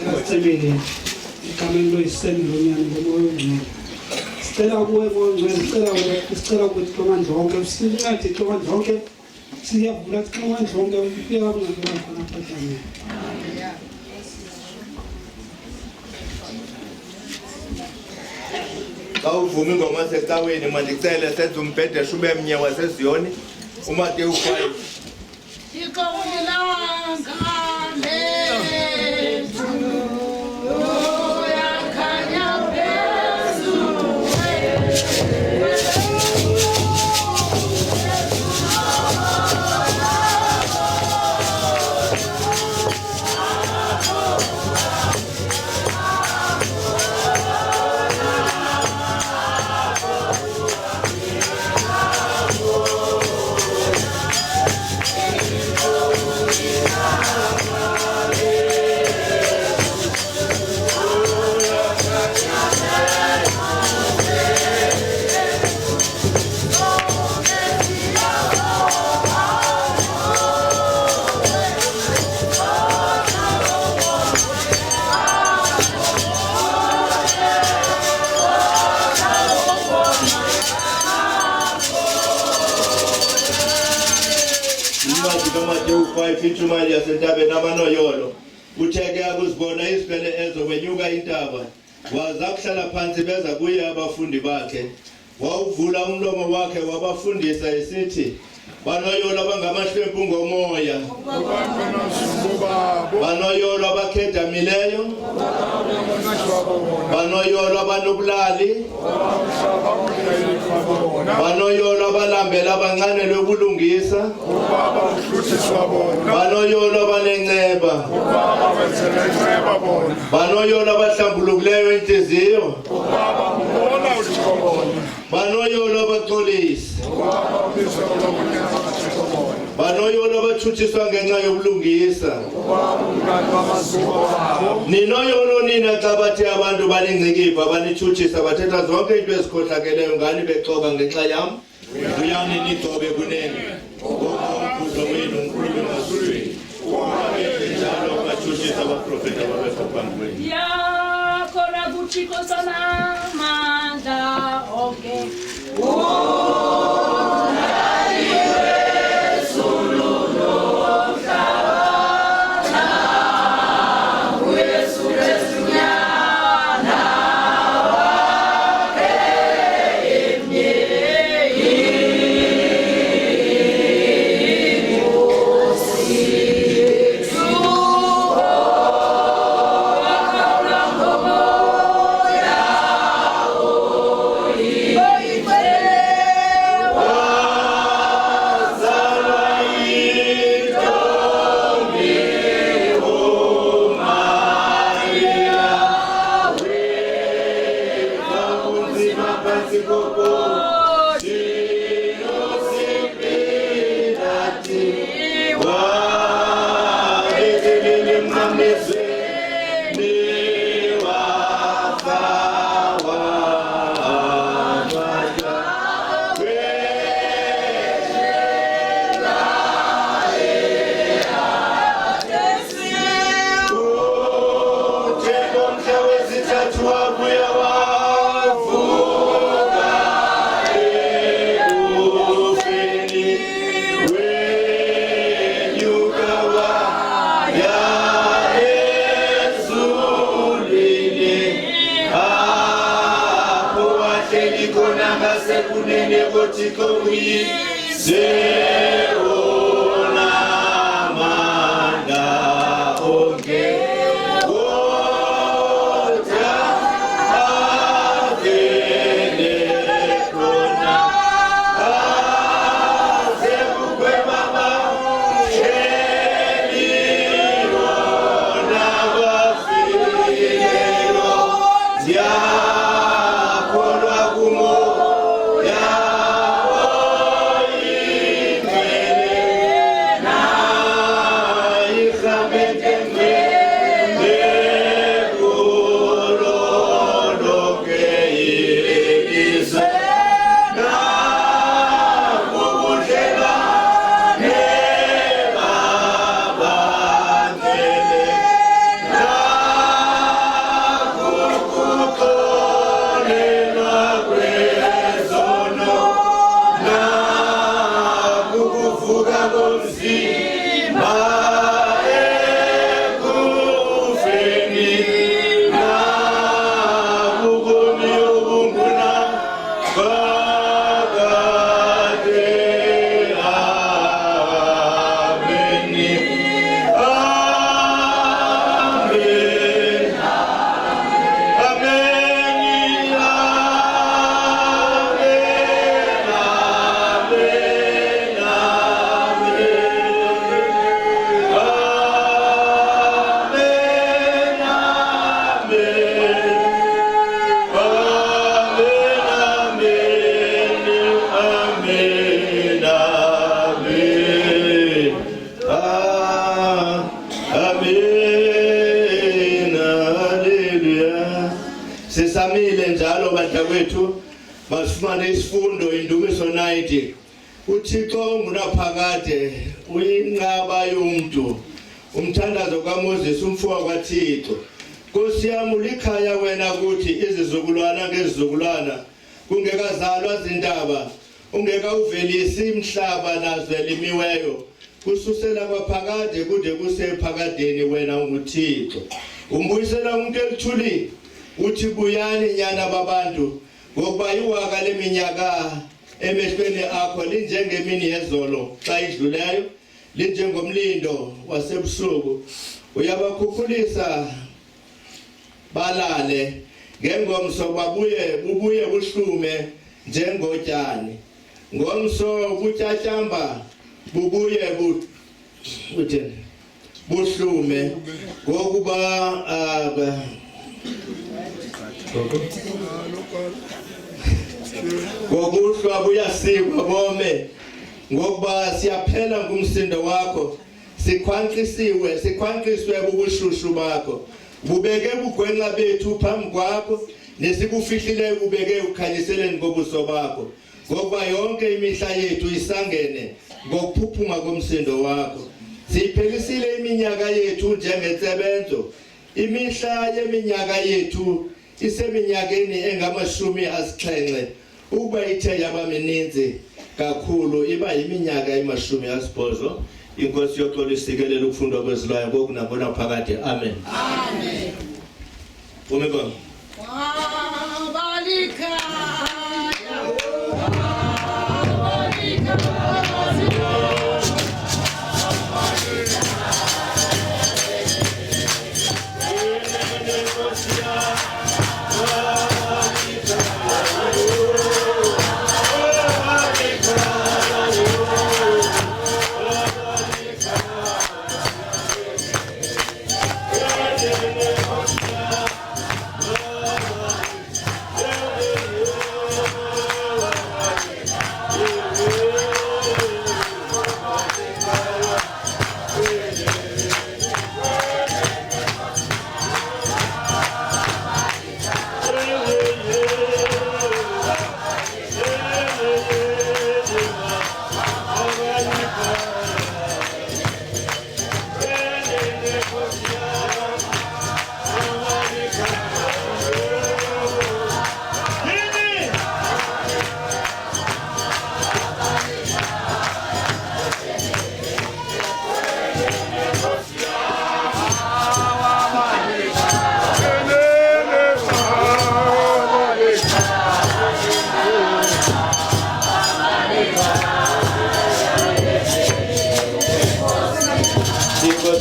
Sicela ikamelo loyisendlonyana ngomoya ongcwele. Sicela kuwe ngongcwele, sicela ukuthi Ximandla wonke usincede Ximandla wonke siyavula Ximandla wonke ufika kungakhona khona phathana. Awuvumi ingoma secaweni mandicela senze umbhedesho ube mnye waseZiyoni uMateyu 5. Ichumali yasentabeni amanoyolo utheke akuzibona isibele ezo wenyuka intaba waza kuhlala phansi beza kuye abafundi bakhe wawuvula umlomo wakhe wabafundisa esithi banoyolo abangamahlwempu ngomoya banoyolo abakhedamileyo banoyolo abanobulali banoyolo abalambela abancane lokulungisa banoyolo abanenceba banoyolo abahlambulukileyo inhliziyo banoyolo abaxolisi banoyolo abathuthiswa ngenxa yobulungisa ninoyolo nina xa bathe abantu balingcikipha banithuthisa bathetha zonke into ezikhohlakeleyo ngani bexoka ngenxa yam uyani nigcobe kunene ngokomkhuzo wenu unkulunkulu emazulwini njalo bathuthisa abaprofeti ababekho phambi kwenu yakhona kuThixo sanamandla onke Yeah. sisamile njalo bantakwethu masifumane isifundo indumiso 90 uThixo ungunaphakade uyinqaba yomuntu umthandazo kaMoses umfowabo kaThixo Nkosi yami ulikhaya wena kuthi izizukulwana ngezizukulwana kungekazalwa izindaba ungeka uvelisi imhlaba nazelimiweyo kususela kwaphakade kude kusephakadeni wena unguThixo umbuyisela umuntu elithuli uthi buyani nyana babantu ngokuba iwaka leminyaka emehlweni akho linjengemini yezolo xa idluleyo linjengomlindo wasebusuku uyabakhukhulisa balale ngengomso bubuye buhlume njengotshani ngomso butyatyamba bubuye buhlume ngokuba ngokuhlwa buyasikwa bome ngokuba siyaphela ngumsindo wakho sikhwankqiswe bubushushu bakho bubeke bugwenxa bethu phambi kwakho nesikufihlile ubeke ukhanyiseleni ngobuso bakho ngoba yonke imihla yethu isangene ngokuphuphuma komsindo wakho siphelisile iminyaka yethu njengensebenzo imihla yeminyaka yethu iseminyakeni engama-70 ukuba ithe yaba mininzi kakhulu iba yiminyaka ema-80 inkosi yoxolo isikelela ukufundwa kwezilwayo ngokunabona phakade amen amen umekho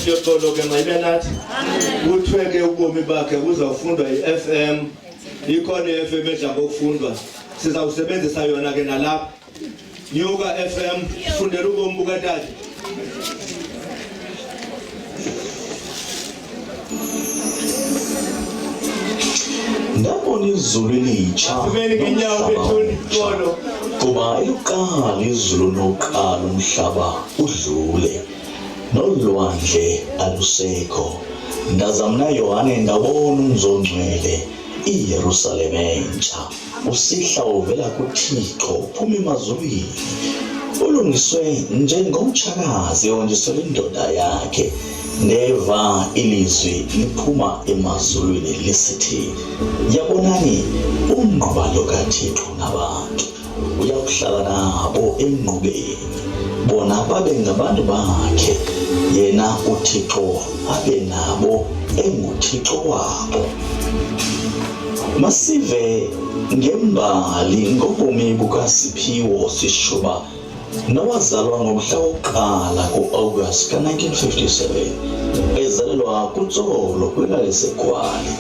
Yotolo ke mayibenathi uthweke ubomi bakhe kuzawufundwa iFM ikhona iFM edla ngokufundwa sizawusebenzisa yona ke nalapha nyuka FM fundela ubomi bukatata ndabona izulu elitsha kuba iluqala izulu noqala umhlaba udlule nolwandle alusekho ndazamna Yohane ndabona umzongcwele iYerusaleme entsha usihla uvela kuThixo uphuma emazulwini ulungiswe njengomtshakazi onjiswe indoda yakhe neva ilizwi liphuma emazulwini lisithi yabonani umnqwalo kaThixo nabantu uyakuhlala nabo emnqubeni bona babe ngabantu bakhe yena uThixo abe nabo enguThixo wabo masive ngembali ngobomi bukaSiphiwo Sishuba nowazalwa ngomhla wokuqala ku-August ka-1957 ezalelwa kuTsolo kwelaseGwali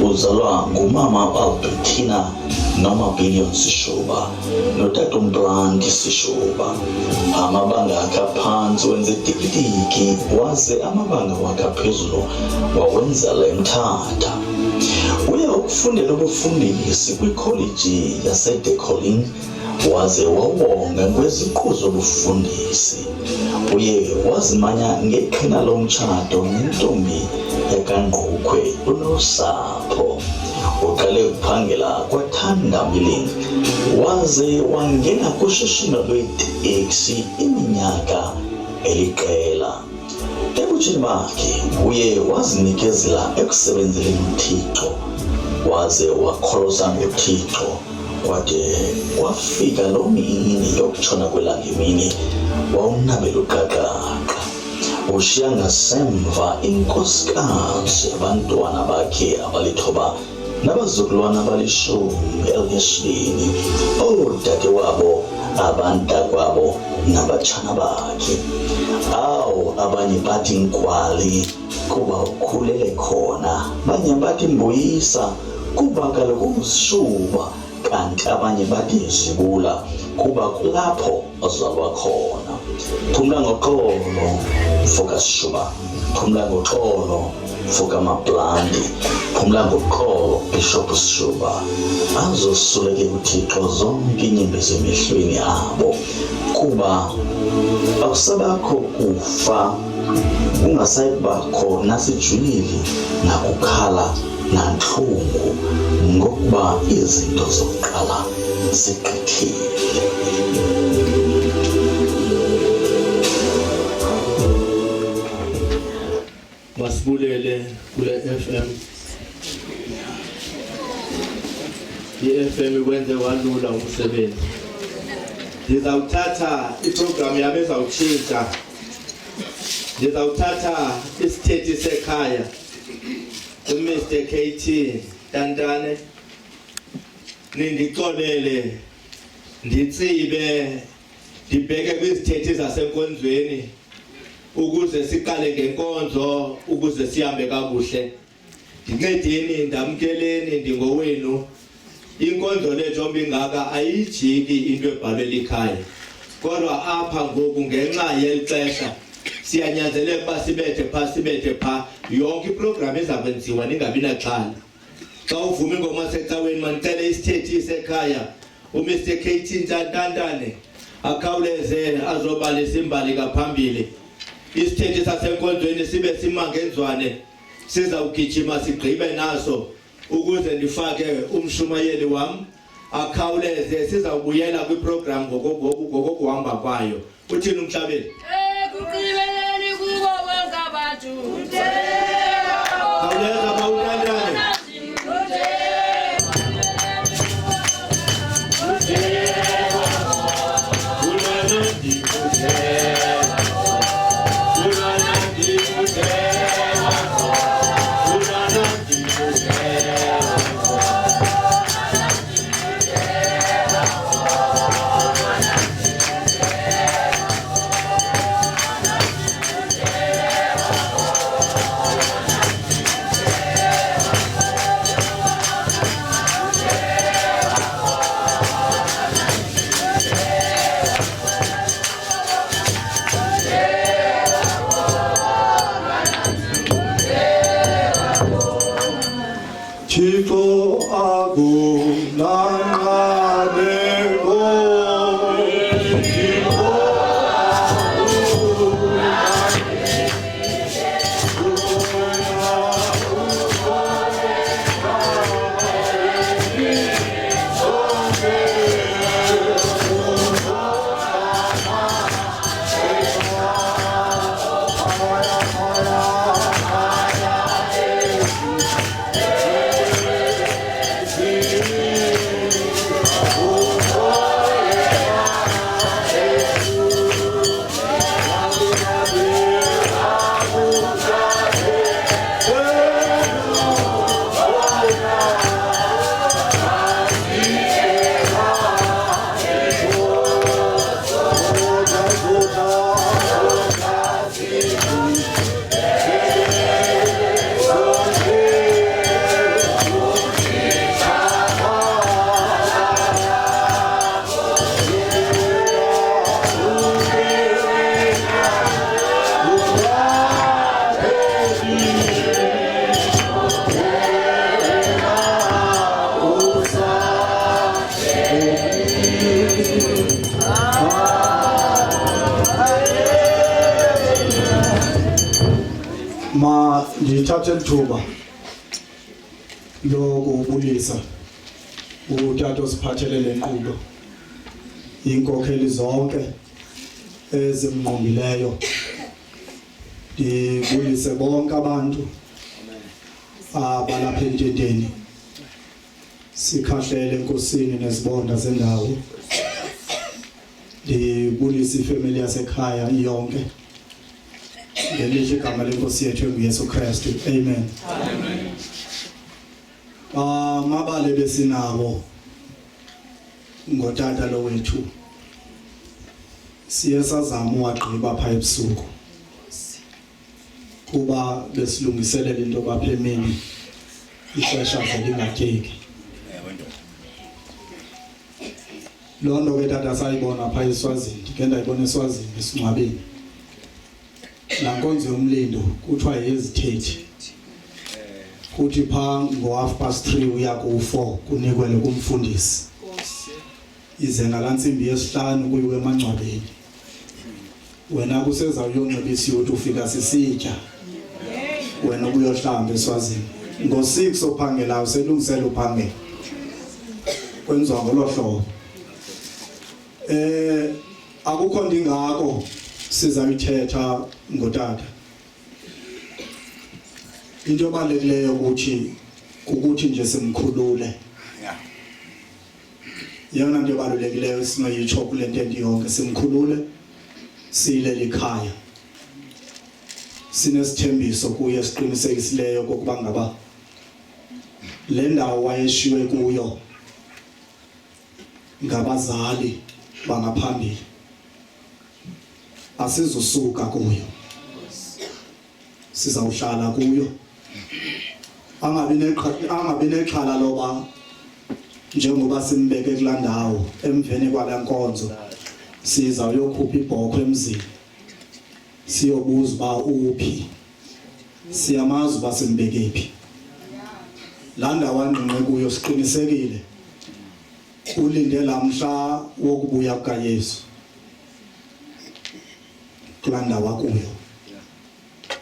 uzalwa ngumama Albertina noma Billion Sishuba notata uMbrandi Sishuba amabanga akaphansi wenze itikitiki waze amabanga wakaphezulu wawenza eMthatha uye ukufundela ubufundisi kwikholeji yaseDecolling waze wawonga kweziqu zobufundisi uye wazimanya ngeqhina lomtshato nentombi yakaNgqukhwe uNosapho uqale ukuphangela kwaThanda Milling waze wangena kushishino lweteksi iminyaka eliqela. Ebutsheni bakhe uye wazinikezela ekusebenzeleni uThixo waze wakholosa ngoThixo kwade kwafika lo mini yokutshona kwelanga emini wawunabela uqaqaqa. Ushiya ngasemva inkosikazi abantwana bakhe abalithoba nabazukulwana abalishumi elinesibini, odade wabo, abantakwabo nabatshana bakhe. Awu, abanye bathi Nkwali kuba ukhulele khona, abanye bathi Mbuyisa kuba kaloku usishuba, kanti abanye bathi Zibula kuba kulapho ozalwa khona. Phumla ngoxolo mfoka Sishuba, phumla ngoxolo mfoka Mablandi, phumla ngoxolo Bishop Sishuba. Azosuleke uThixo zonke inyembezi emehlweni abo, kuba akusabakho kufa, ungasayibakho nasijulile nakukhala nantlungu, ngokuba izinto zokuqala zigqithile. Masibulele kule FM. I-FM ikwenze walula umsebenzi. Ndizawuthatha iprogram yami ezawutshintsha. Ndizawuthatha isithethi sekhaya. Mr. KT Tantane nindixolele nditsibe ndibheke kwizithethi zasenkonzweni ukuze siqale ngenkonzo ukuze sihambe kakuhle. Ndincedeni ndamkeleni ndingowenu. Inkonzo lethu ombingaka ayijiki into ebhalwe likhaya. Kodwa apha ngoku ngenxa yelixesha siyanyanzeleka uba sibethe pha yonke iprogram ezakwenziwa ningabi naxhala. Xa uvuma ingoma secaweni mandicele isithethi sekhaya uMr. KT Tantane akhawuleze azobalisa imbali kaphambili. Isithethi sasenkonzweni sibe simangenzwane, sizawugijima sigqibe naso ukuze ndifake umshumayeli wam akhawuleze. Sizawubuyela kwiprogram ngokokuhamba kwayo. Uthini uMhlabeni? Ekuqibeleni kubo bonke abantu. Khawuleza bawuthandane. Chico agunanganeko, Chico ndithathe ithuba lokubulisa utata osiphathelele inkqubo inkokheli zonke ezimnqongileyo ndibulise bonke abantu abalapha ententeni sikhahlele enkosini nezibonda zendawo ndibulise ifamily yasekhaya yonke ngelihle igama lenkosi yethu enguYesu Kristu amen amen mabale besinabo ngotata lo wethu siye sazama uwagqiba pha ebusuku kuba besilungiselela into bapha emini ixesha lingatyeki loo nto ke tata sayibona pha eSwazini ndike ndayibona eSwazini esingcwabeni laa nkonzo yomlindo kuthiwa yezithethi kuthi phaa ngo-3:30 uya ku-4 kunikwele kumfundisi ize ngalaa ntsimbi yesihlanu kuyiwe emangcwabeni wena kusezawuyonxiba isiyuti ufika sisitya wena ubuyohlamba eSwazini ngo-6 ophangelayo selungisela uphangela kwenziwa ngolo hlobo akukho ndingako sizayithetha ngotata into ebalulekileyo ukuthi nje simkhulule yona nto ebalulekileyo sinoyitsho kule nto yonke simkhulule siyilele ikhaya sinesithembiso kuye siqinisekisileyo kokuba ngaba le ndawo wayeshiywe kuyo ngabazali bangaphambili asizusuka kuyo sizawuhlala kuyo angabi nexhala loba njengoba simbeke kulaa ndawo emveni kwalaa nkonzo siza uyokhupha ibhokhwe emzini siyobuza uba uphi siyamazi uba simbeke phi laa ndawo angqinqe kuyo siqinisekile ulinde laa mhla wokubuya kukaYesu kulaa ndawo akuyo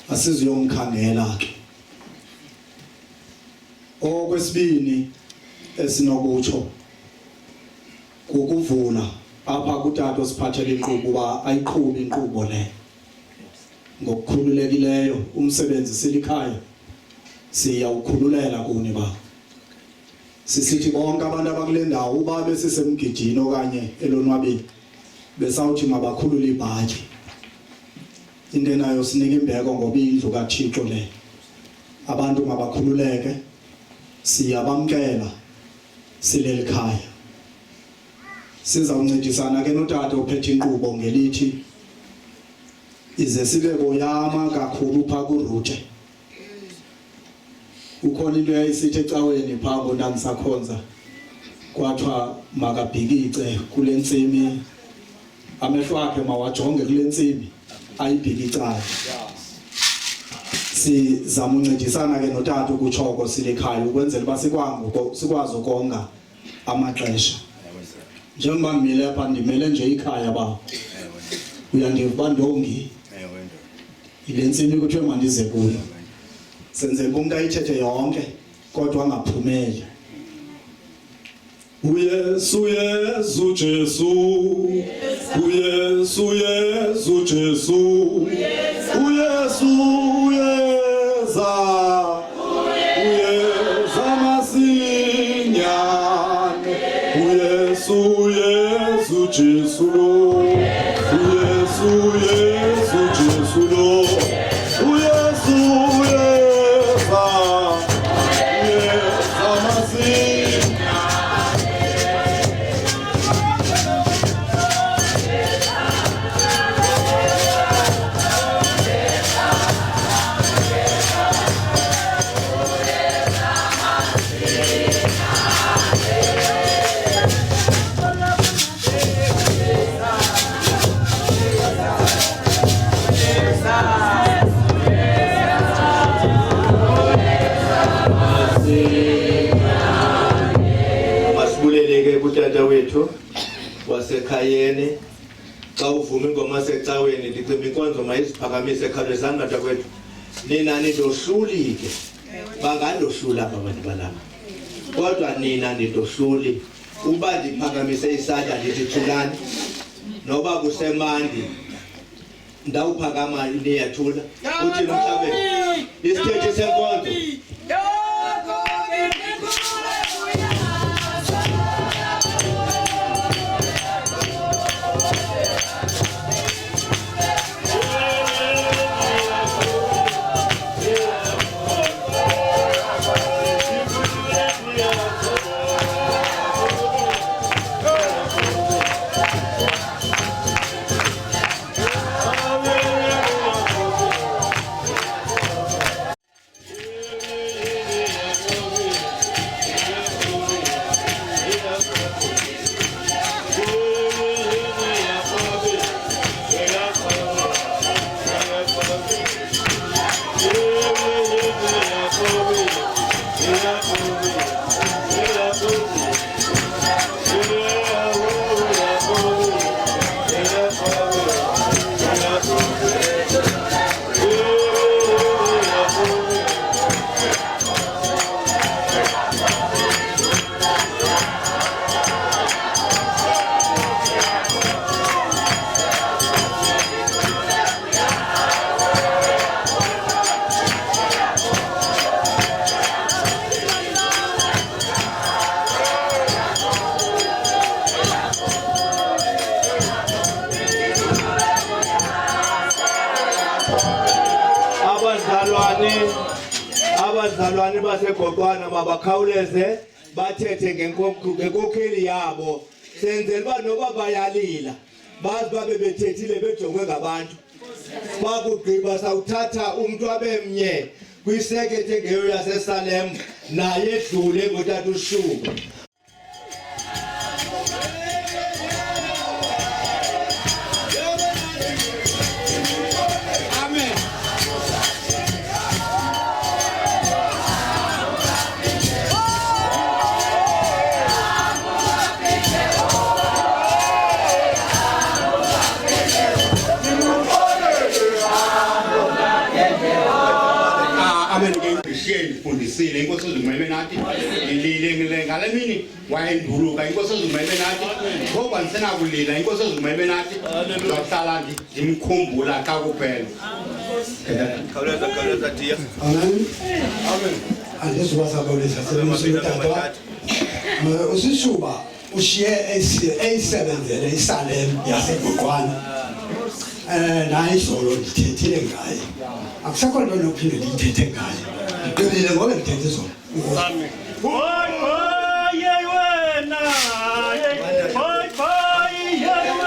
asizuyomkhangela ke okwesibini esinokutsho kukuvula apha kutata osiphathele inkqubo uba ayiqhubi inkqubo le ngokukhululekileyo umsebenzi silikhaya siyawukhululela kuni ba sisithi bonke abantu abakule ndawo uba besisemgidini okanye elonwabeni besawuthi mabakhulule ibhatyi into nayo sinika imbeko ngoba indlu kaThixo le abantu mabakhululeke siyabamkela sileli khaya sizawuncedisana ke notata ophethe inkqubo ngelithi ize sibe boyama kakhulu pha kurute ukhona into yayisithi ecaweni pha ngondangisakhonza kwathiwa makabhikice kule ntsimi amehlo akhe mawajonge kule ntsimi ayibhikicane sizama uncedisana ke notata ukutshoko silikhaya ukwenzela uba sikwazi ukonga amaxesha njengoba ngimile apha ndimele nje ikhaya ba uyandiva uba ndongi yile ntsimi kuthiwe mandize kuyo senzela uba umntu ayithethe yonke kodwa angaphumeli uYesu Yesu Jesu uYesu Yesu Jesu uYesu uyeza uyeza masinyane uYesu Yesu Jesu uYesu Yesu Jesu uYesu uyeza uyeza masinyane utata wethu wasekhayeni xa uvuma ingoma secaweni ndicimba inkonzo mayiziphakamise ekhawulezani bata kwethu nina nindohlulike bangandohlula aba bantu balapha kodwa nina nitohluli uba ndiphakamise isandla ndithi thulani noba kusemandi ndawuphakama niyathula uthi nomhlabeni isithethe senkonzo abazalwane baseGoqwana mabakhawuleze bathethe ngenkokheli yabo senzela uba noba bayalila bazi babe bethethile bejongwe ngabantu bakugqiba sawuthatha umntu abemnye kwisekethe ngeyo yaseSalem naye edlule ngotata uShuba. Fundisile inkosi uzumeme nathi ngilile ngale mini wayenduluka inkosi uzumeme nathi ngoba ndisenakulila inkosi uzumeme nathi ndohlala ndimkhumbula xa kuphela. Khawuleza Tiya. Amen. Andizubasabulisa sebemsutata. Usishuba ushiye eyisebenzele iSalem yaseGoqwana. Naye izolo ndithethile ngaye. Akusekho nto nophinde ndithethe ngaye. Ngilile ngoba ngithethe izolo. Amen. Boy yena. Boy yena.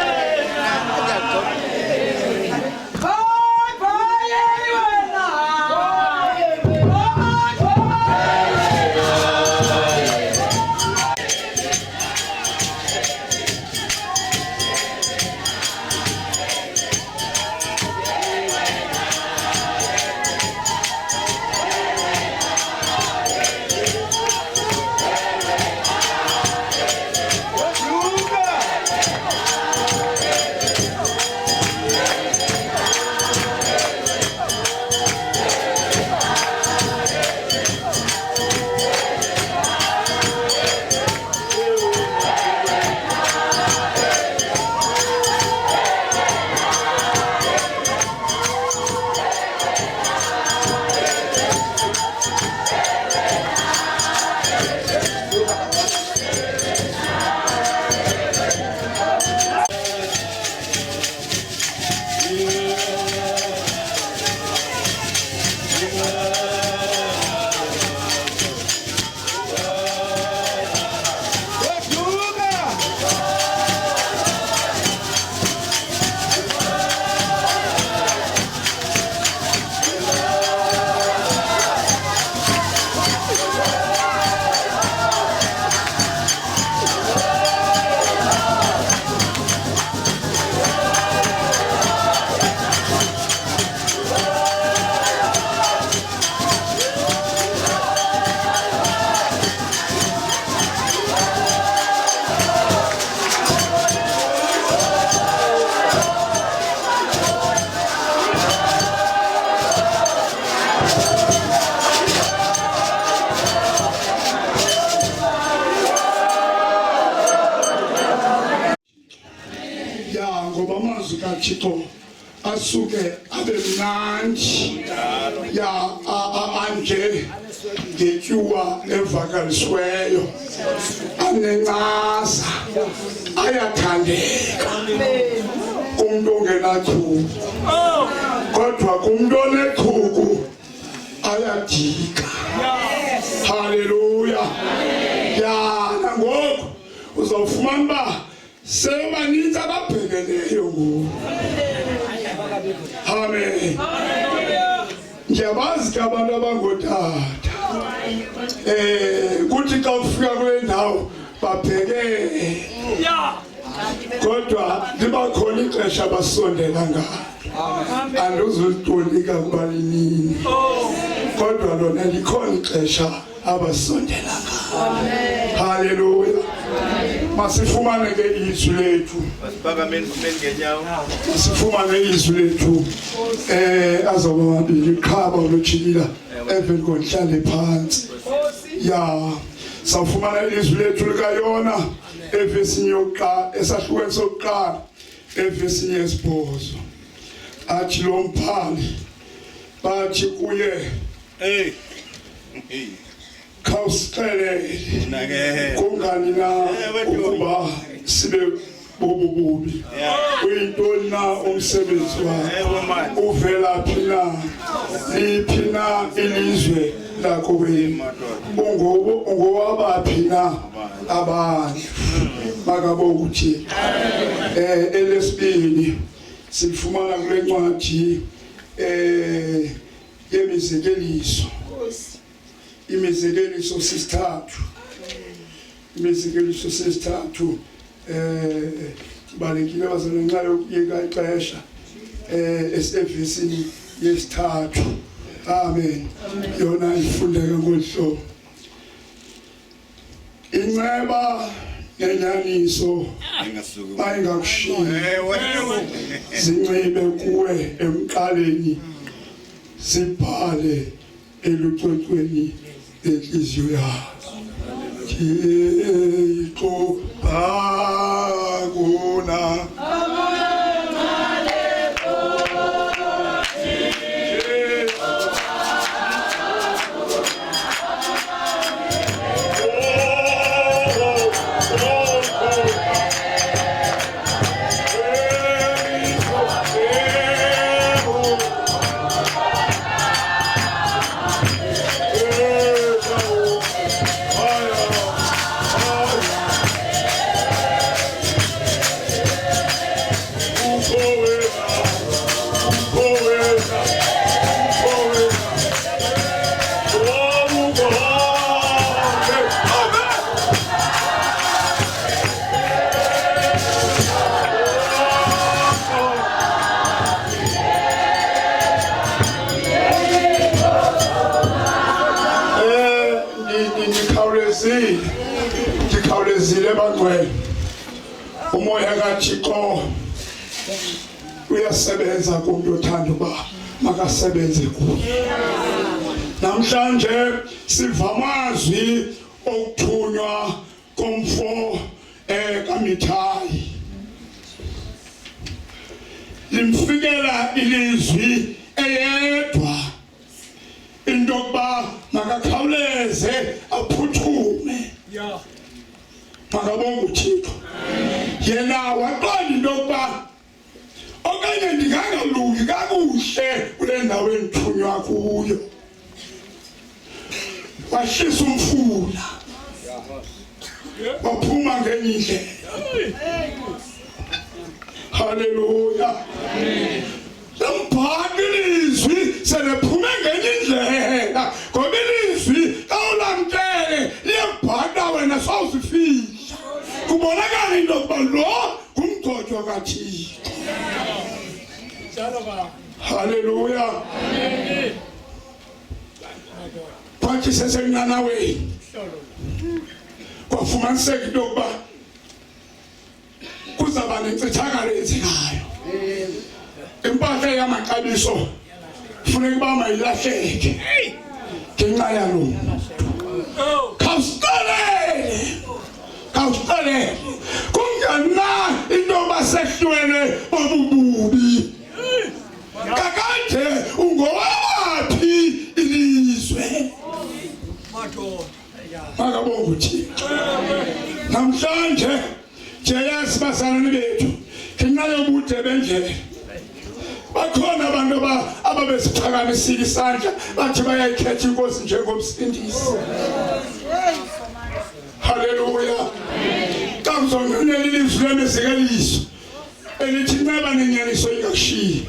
kaThixo asuke abe mnandi ya anje ngetyuwa evakalisiweyo anencasa ayathandeka kumntu ongenathuku kodwa kumntu onethuku ayadika. Haleluya. Ya nangoku uzawufumana uba sebaninzi ababhekeleyo ngoku. Amen. Ndiyabazi ke abantu abangootata kuthi xa ufika kule ndawo babheke kodwa liba khona ixesha basondela ngalo. Andizulitonika kuba linini kodwa lona likhona ixesha abasondela ngalo. Haleluya. Masifumane ke izwi lethu. Masifumane izwi lethu. Azoba mabili qhaba ulojikila eveni konhlale phansi. Ya sawufumana izwi lethu likayona evesini yokuqala esahlukweni sokuqala evesini yesibhozo. Athi lo mphali bathi kuye khawusixelele kungani na ukuba sibe bobububi uyintoni na umsebenzi wakho uvelaphi na liphi na ilizwe lakho wena ungowabaphi na abantu makabonga uThixo. Elesibili sifumana kule ncwadi yemizekeliso. Imizekeliso sesithathu. Imizekeliso sesithathu balekile bazalwane nxa yokuyeka ixesha esevesini yesithathu. Amen. Yona ifundeka ngolhlobo. Inceba nenyaniso ayingakushiyi zincebe kuwe emqaleni sibhale elucwecweni enhliziyo yazo. Thixo akuna ndikhawulezile bangcwele. Umoya kaThixo uyasebenza kumntu othanda uba makasebenze kuye. Namhlanje siva amazwi okuthunywa komfo kaMithayi. Limfikela ilizwi eyedwa into yokuba makakhawuleze aphuthume. Makabonga uThixo. Yena waqonda into yokuba okanye ndingangalungi kakuhle kule ndawo endithunywa kuyo. Wahlisa umfula waphuma ngenye indlela. Haleluya. Lambhaka ilizwi selephume ngenye indlela ngoba ilizwi kawulamkele liyabhaka wena sawuzifihla kubonakala into yokuba lo ngumgcotsho kaThixo. Haleluya. Kwathi sesenqanaweni kwafumaniseka into yokuba kuzaba nencithakalo eyenzekayo. Impahla yamaxabiso funeka uba mayilahleke ngenxa yalo muntu. Khawusixelele kunjani na into yoba sehlwele obububi makabonga uThixo. Namhlanje jela sibazalwane bethu ngenxa yobude bendlela bakhona abantu ababesiphakamisile isandla bathi bayayikhetha inkosi njengomsindisi. Haleluya. Kamzongenela ilizwi lemizekeliso elithi nceba nenyaniso ingakushiya.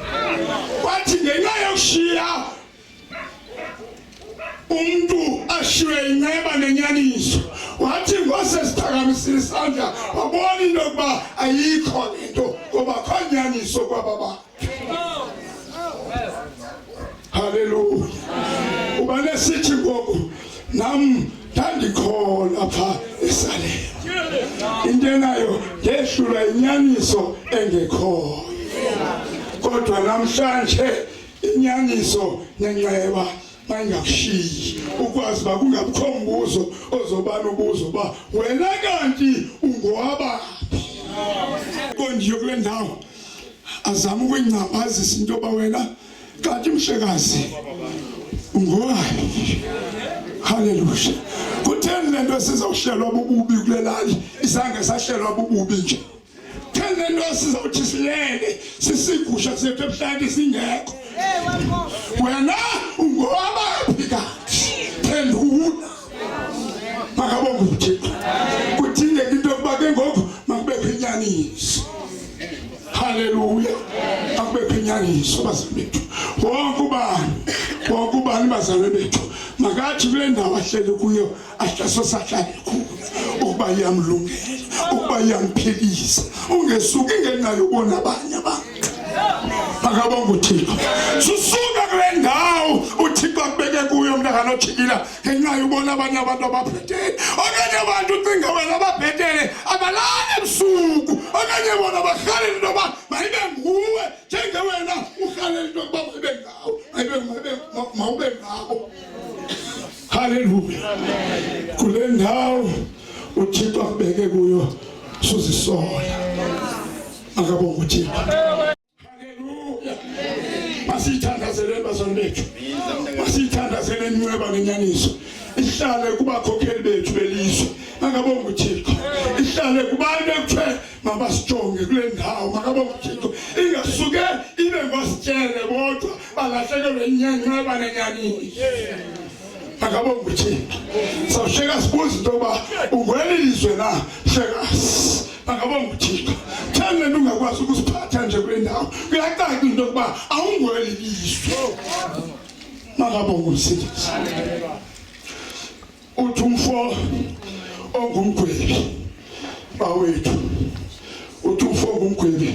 Wathi ngenxa yokushiya umuntu ashiwe inceba nenyaniso, wathi ngose siphakamisile isandla wabona into yokuba ayikho lento ngoba kho nyaniso kwababa. Haleluya. Uba nesithi ngoku nam ndandikhola pha eSalema, into nayo ngehlulwa inyaniso engekhoyo, kodwa namhlanje inyaniso nenceba mayingakushiyi, ukwazi uba kungabikho mbuzo ozobana ubuzo uba wena kanti ungowabaphi. Kondiyo kule ndawo azama ukuyincabazisa into yoba wena kanti mshekazi ungowaphi. Haleluya. Kutheni le nto sizawuhlelwa bububi kule lali isange sahlelwa bububi nje? Kutheni le nto sizawuthi silele sisigusha sethu ebuhlanti singekho? Wena ungowabaphi kanti? Phendula. Makabonga uThixo. Kudingeka into yokuba ke ngoku makubekho inyaniso. Haleluya. Makubekho inyaniso bazalwane bethu. Wonke ubani bazalwane bethu makathi kule ndawo ahleli kuyo ahlaso sahlale kuyo ukuba iyamlungela, ukuba iyamphilisa, ungesuki ngenxa yobona abanye abantu. Makabonga uThixo. Susuka kule ndawo uThixo akubeke kuyo mntana noJikila ngenxa yobona abanye abantu ababhetele. Okanye abantu ucinga wena ababhetele abalali ebusuku, okanye bona barhalela into yoba mayibe nguwe njenge wena urhalela into yokuba mayibe ngawo, mawube ngabo. Haleluya. Kule ndawo uThixo akubeke kuyo suzisola. Makabonga uThixo. Haleluya. Masithandazele bazalwane bethu, masithandazele inceba nenyaniso ihlale kubakhokheli bethu belizwe. Makabonga uThixo. Ihlale kubantu ekuthiwe mabasijonge kule ndawo. Makabonga uThixo. Ingasuke ibe ngositshele bodwa balahlekelwe inceba nenyaniso. Makabonga uThixo. Sawuhleka sibuza into yoba ungwelilizwe na hlekasi. Makabonga uThixo. Thena lento ungakwazi ukusiphatha nje kule ndawo kuyacaca into yokuba awungwelilizwe. Makabonga uMsindisi. Uthi umfo ongumgwebi bawethu, uthi umfo ongumgwebi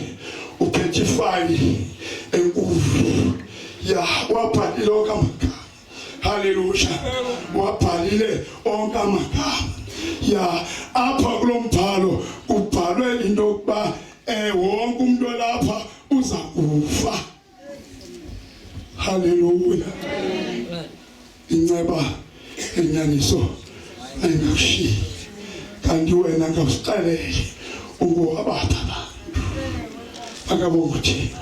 uphethe ifayili enkulu ya wabhalile onke amagama. Haleluya. Wabhalile onke amagama. Ya apha kulo mbhalo kubhalwe into yokuba wonke umuntu lapha uza kufa. Haleluya. Inceba inyaniso ayingakushiyi, kanti wena ngawusixelele ungowabaphi abantu. Makabonga uThixo.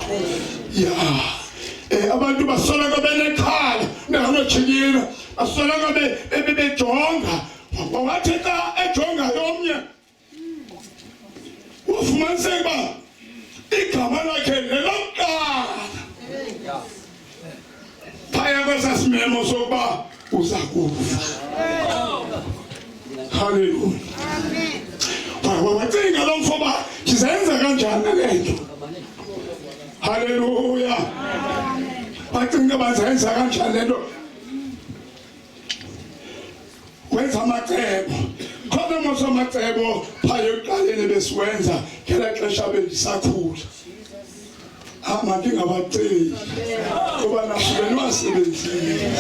Ya abantu basoloko benekhala benganoJikila, basoloko bejonga. Wathi xa ejonga yomnye ufumaniseka uba igama lakhe lelokuqala phaya kwesasimemo sokuba uza kufa. Haleluya. Wacinga lo mfo uba sizenza kanjani le nto. Haleluya. Wacinga bazenza kanjani le nto. Wenza amacebo. Khona mose amacebo phaya ekuqaleni besiwenza ngela xesha bendisakhula. Mandingabaceli kuba nasuke niwasebenzile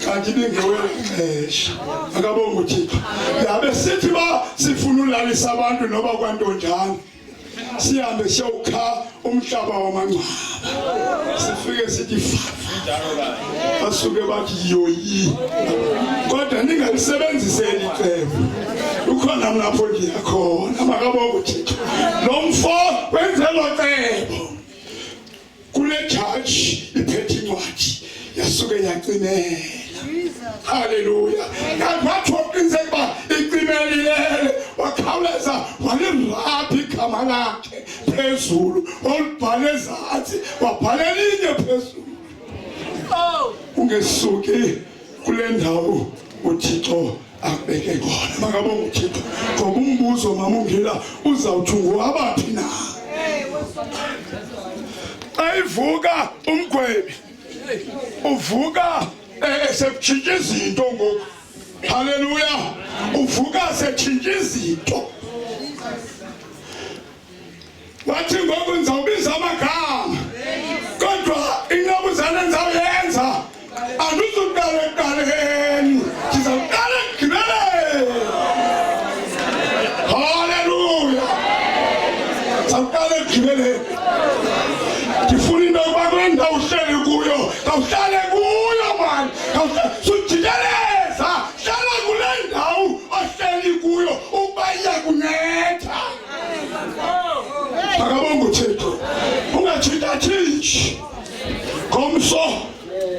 kanti bengewela ixesha. Makabonga uThixo. Yabe sithi ba sifuna ulalisa abantu noba kwantonjani sihambe siyokha umhlaba wamangcwaba, sifike sithi basuke bathi yoyi, kodwa ningalisebenziseli icebo. Ukhona mlapho ndiyakhona. Makabonga uThixo. Lo mfo wenze lo cebo kule jaji iphethe incwadi yasuke yacimela. Haleluya. Kanti waqiniseka uba icimelilele wakhawuleza walirapha igama lakhe phezulu olubhale ezantsi wabhala elinye phezulu. Ungesuki kule ndawo uThixo akubeke khona. Makabonga uThixo ngoba umbuzo mama ungila uzawuthi ngowabaphi na. Ayivuka umgwebi uvuka esetshintsha izinto ngoku. Haleluya. Uvuka setshintsha izinto. Wathi ngoku ndizawubiza amagama kodwa inqabuzane ndizawuyenza andizuqala ekuqaleni ndizawuqala ekugqibeleni. Haleluya. Ndizawuqala ekugqibeleni. Ndifuna into yokuba kule ndawo uhleli kuyo khawuhlale kuyo mani. Sujikeleza hlala kule ndawo ohleli kuyo ukuba iyakunetha. Makabonga uThixo. Ungatshintshi ngomso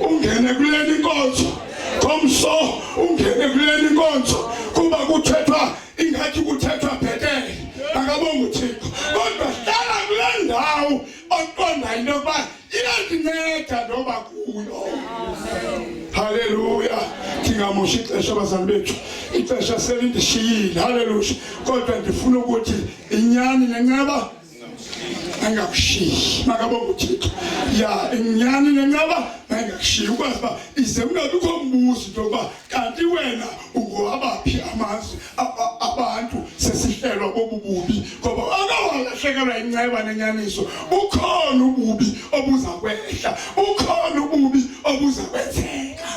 ungene kuleni inkonzo. Ngomso ungene kuleni inkonzo kuba kuthethwa ingathi kuthethwa bhetele. Makabonga uThixo. Kodwa hlala kule ndawo oqonda into yokuba iyakunceda noba kuyo. Haleluya. Ndingamoshi ixesha abazali bethu. Ixesha selindishiyile. Haleluya. Kodwa ndifuna ukuthi inyani nenceba angakushiyi. Makabonga uThixo. Ya inyani nenceba angakushiyi ukwazi uba ize ungabikho mbuzo into yokuba kanti wena ungowabaphi amazwe abantu sesihlelwa bobububi ngoba akawalahlekelwa inceba nenyaniso. Ukhona ububi obuza kwehla. Ukhona ububi obuza kwenzeka.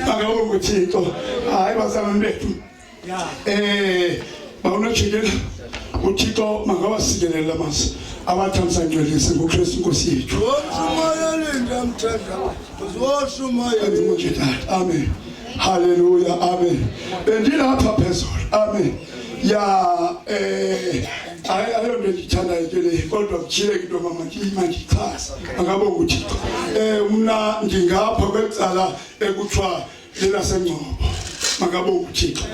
Makabonga uThixo. Hayi bazalwane bethu. Bawunojikela uThixo makawasikelele amasi abathamsangelise ngoKristu Nkosi yethu. Amen. Haleluya. Amen. Bendilapha phezulu. Amen. Ya ayonto ndithanda ikele kodwa kujile into mama ndiyichaza. Akabonga uThixo. Mna ndingapha kwecala ekuthiwa lelasengcobo. Makabonga uThixo.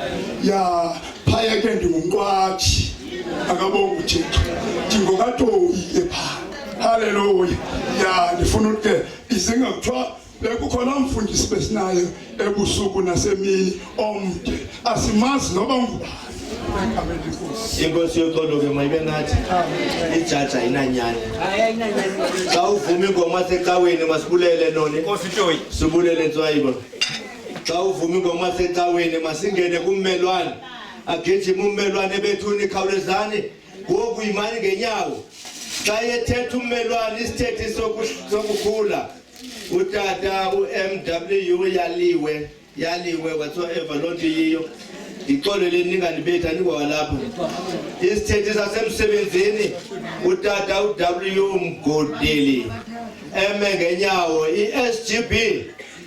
Ya phaya ke ndingumqwathi. Akabonga uThixo. Ndingokatoyi epha. Haleluya. Ya ndifuna ukuthi izinga kuthiwa bekukhona umfundisi besinayo ebusuku nasemini omde. Asimazi noba ngubani. Inkosi yoxolo ke mayibe nathi. Ijaji ayinanyani. Xa uvuma ingoma secaweni masibulele noni. Inkosi Toyi. Sibulele Ntswayibo. Xa uvuma ingoma secaweni masingene kummelwane. Agijima ummelwane bethuni khawulezani. Ngoku imani ngenyawo. Xa yethetha ummelwane isithethi sokukhula. Utata uMW yaliwe whatsoever lonto yiyo. Ixolele ningandibetha ningowalapha. Isithethi sasemsebenzini utata uW Mgodeli eme ngenyawo iSGB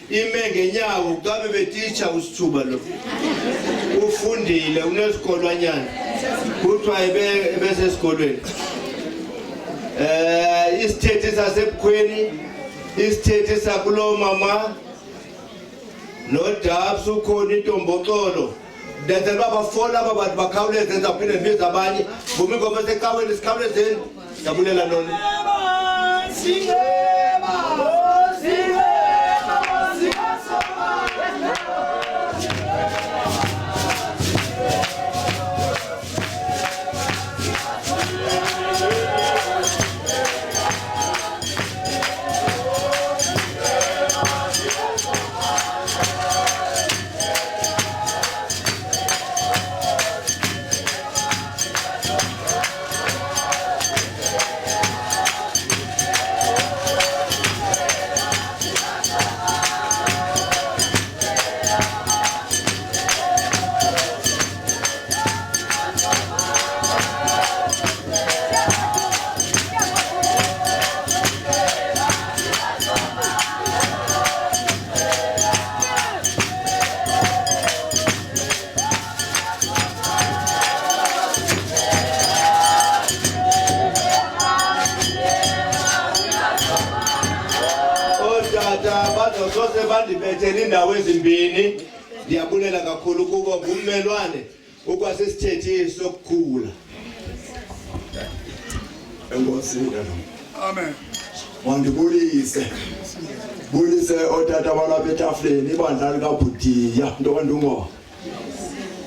ime ngenyawo xa bebetitsha usithuba lo. Ufundile unesikolwanyana kuthiwa ebesesikolweni. Isithethi sasebukhweni isithethi sakulo mama noDabs ukhona intomboxolo. Ndenzela uba bafola aba bantu bakhawuleze ndizawuphinde ndibize abanye. Vuma ingoma secaweni sikhawulezeni. Ndiyabulela noni. sose bandibethela indawo ezimbini ndiyabulela kakhulu kubo ngummelwane ukwasesithethe sokukhula. Enkosi amen. Mandibulise otata balapha etafuleni ibandla likaBhudiya Ntondungo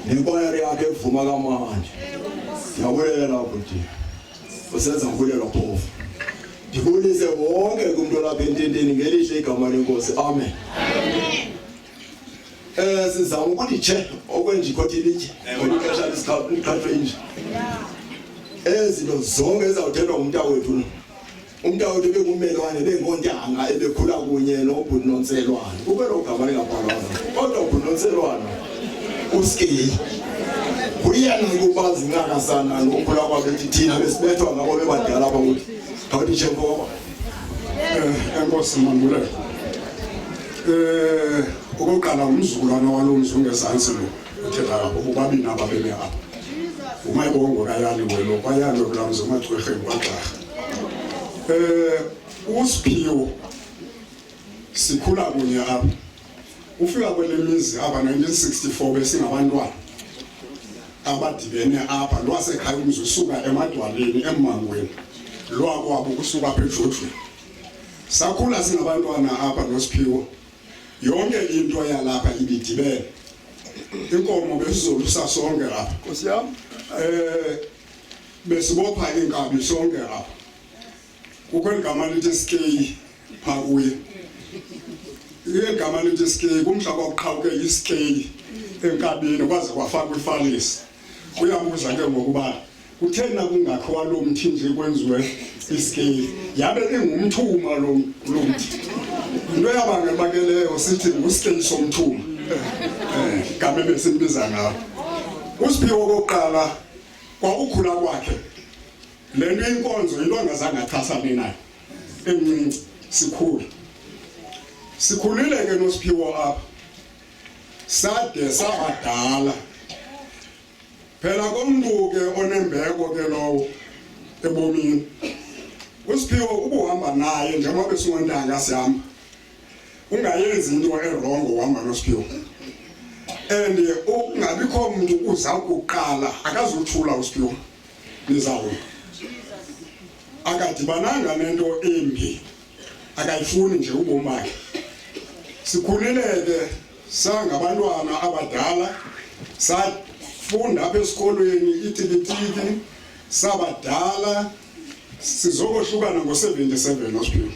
nenkwayari yakhe evuma kamanje. Ndiyabulela Bhudiya usenza ngibulelwa phofu. Ndibulise wonke umuntu lapha ententeni ngelihle igama lenkosi amen. Sizama ukuthi che okwenje ikhothi lithe ngolixesha lesikhathi nje. Ezinto zonke ezawuthelwa umntawethu umntawethu bekummelwane bengontanga ebekhula kunye noBhuti Nonselwane kube lo gama lingabhalwanga kodwa uBhuti Nonselwane uSkey uyena ukubazi ngaka sana nokhula kwabethi thina besibethwa ngabo bebadala apha ukuthi awuthi chembo enkosi Mangulelo ukuqala umzukulwana walomzi ungezansi lo uthetha lapho ubabini ababeme apha umayibongo kayali wena kwayalo kulamza uMagcwegeni kwaXarha. USiphiwo sikhula kunye apha ufika kwelemizi apha 1964 besingabantwana abadibene apha lwasekhaya umzi usuka emadwaleni eMangweni lwakwabo kusuka apha eJojweni. Sakhula singabantwana apha noSiphiwo yonke into yalapha ibidibene inkomo besizolusa sonke lapha Nkosi yami besibopha inkabi sonke lapha kukho igama lithi Skey phakuye igama lithi Skey kumhlaba oqhawuke iSkey enkabini kwaze kwafakwa ifalisi uyabuza ke ngokuba kuthena kungakho walomthi nje kwenziwe iSkey yabe ingumthuma lo mthi into yabangela bakeleyo sithi nguSkey somthuma igama besimbiza ngawo. uSiphiwo kokuqala kwakukhula kwakhe lento inkonzo into angazange achasane nayo emncinci sikhulile ke noSiphiwo apha sade sabadala phela komuntu ke onembeko ke lowo ebomini uSiphiwo ubuhamba naye njengoba besingondanga sihamba ungayenzi into erongo uhamba noSiphiwo and ungabikho umuntu uza ukuqala akazuthula uSiphiwo nizawo akadibananga nento embi akayifuni nje ubomi bakhe. Sikhulile ke sangabantwana abadala safunda apha esikolweni itikitiki sabadala sizokohlukana ngo77 noSiphiwo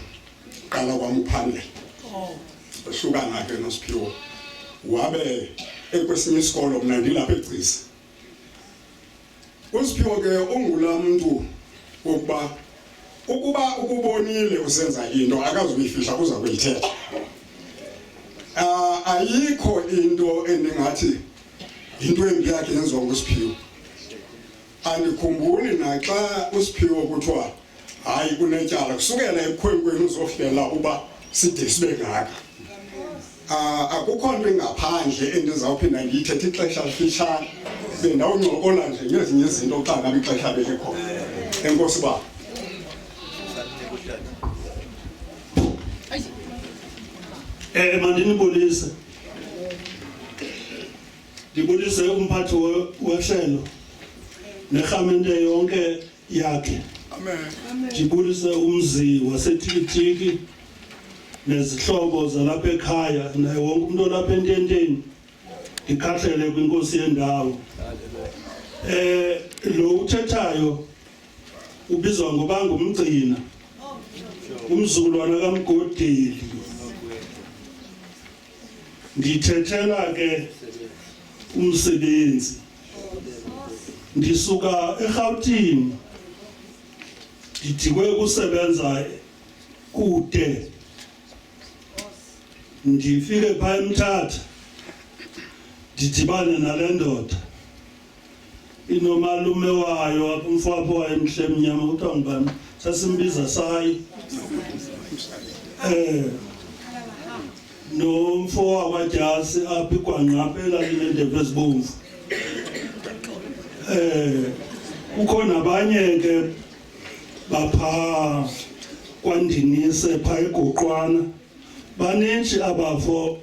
qala kwamphangela ehlukana ke noSiphiwo wabe ekwesinye isikolo mina ndilapha eGcisa. uSiphiwo ke ungulamuntu ukuba ukubonile usenza into akazuyifihla kuza kuyithetha. Ayikho into endingathi into embi yakhe yenziwa nguSiphiwo. Andikhumbuli naxa uSiphiwo kuthiwa hayi kunetyala kusukela ebukhwenkweni uzofela uba side sibe ngaka. Akukho nto ngaphandle endizawuphinda ngiyithethe ixesha lifitshane bendawuncokola nje ngezinye izinto xa ngabe ixesha belikho. Enkosi baba. Mandinibulise. Ndibulise umphathi wehlelo nerhamente yonke yakhe. Amen. Ndibulise umzi waseTikitiki nezihlobo zalapha ekhaya naye wonke umuntu olapha ententeni. Ndikhahlele kwinkosi yendawo. Lo uthethayo ubizwa ngoba ngumgcina umzukulwana kaMgodeli. Ndithethela ke umsebenzi ndisuka eGauteng ndidikwe kusebenza kude ndifike pha eMthatha ndidibane nale ndoda inomalume wayo apha umfowapho wayemhle mnyama kuthiwa ngubani sasimbiza Sayi nomfo waJasi apha iGwangqaphela linendebe ezibomvu. Kukho nabanye ke bapha kwandinise pha eGoqwana baninzi abafo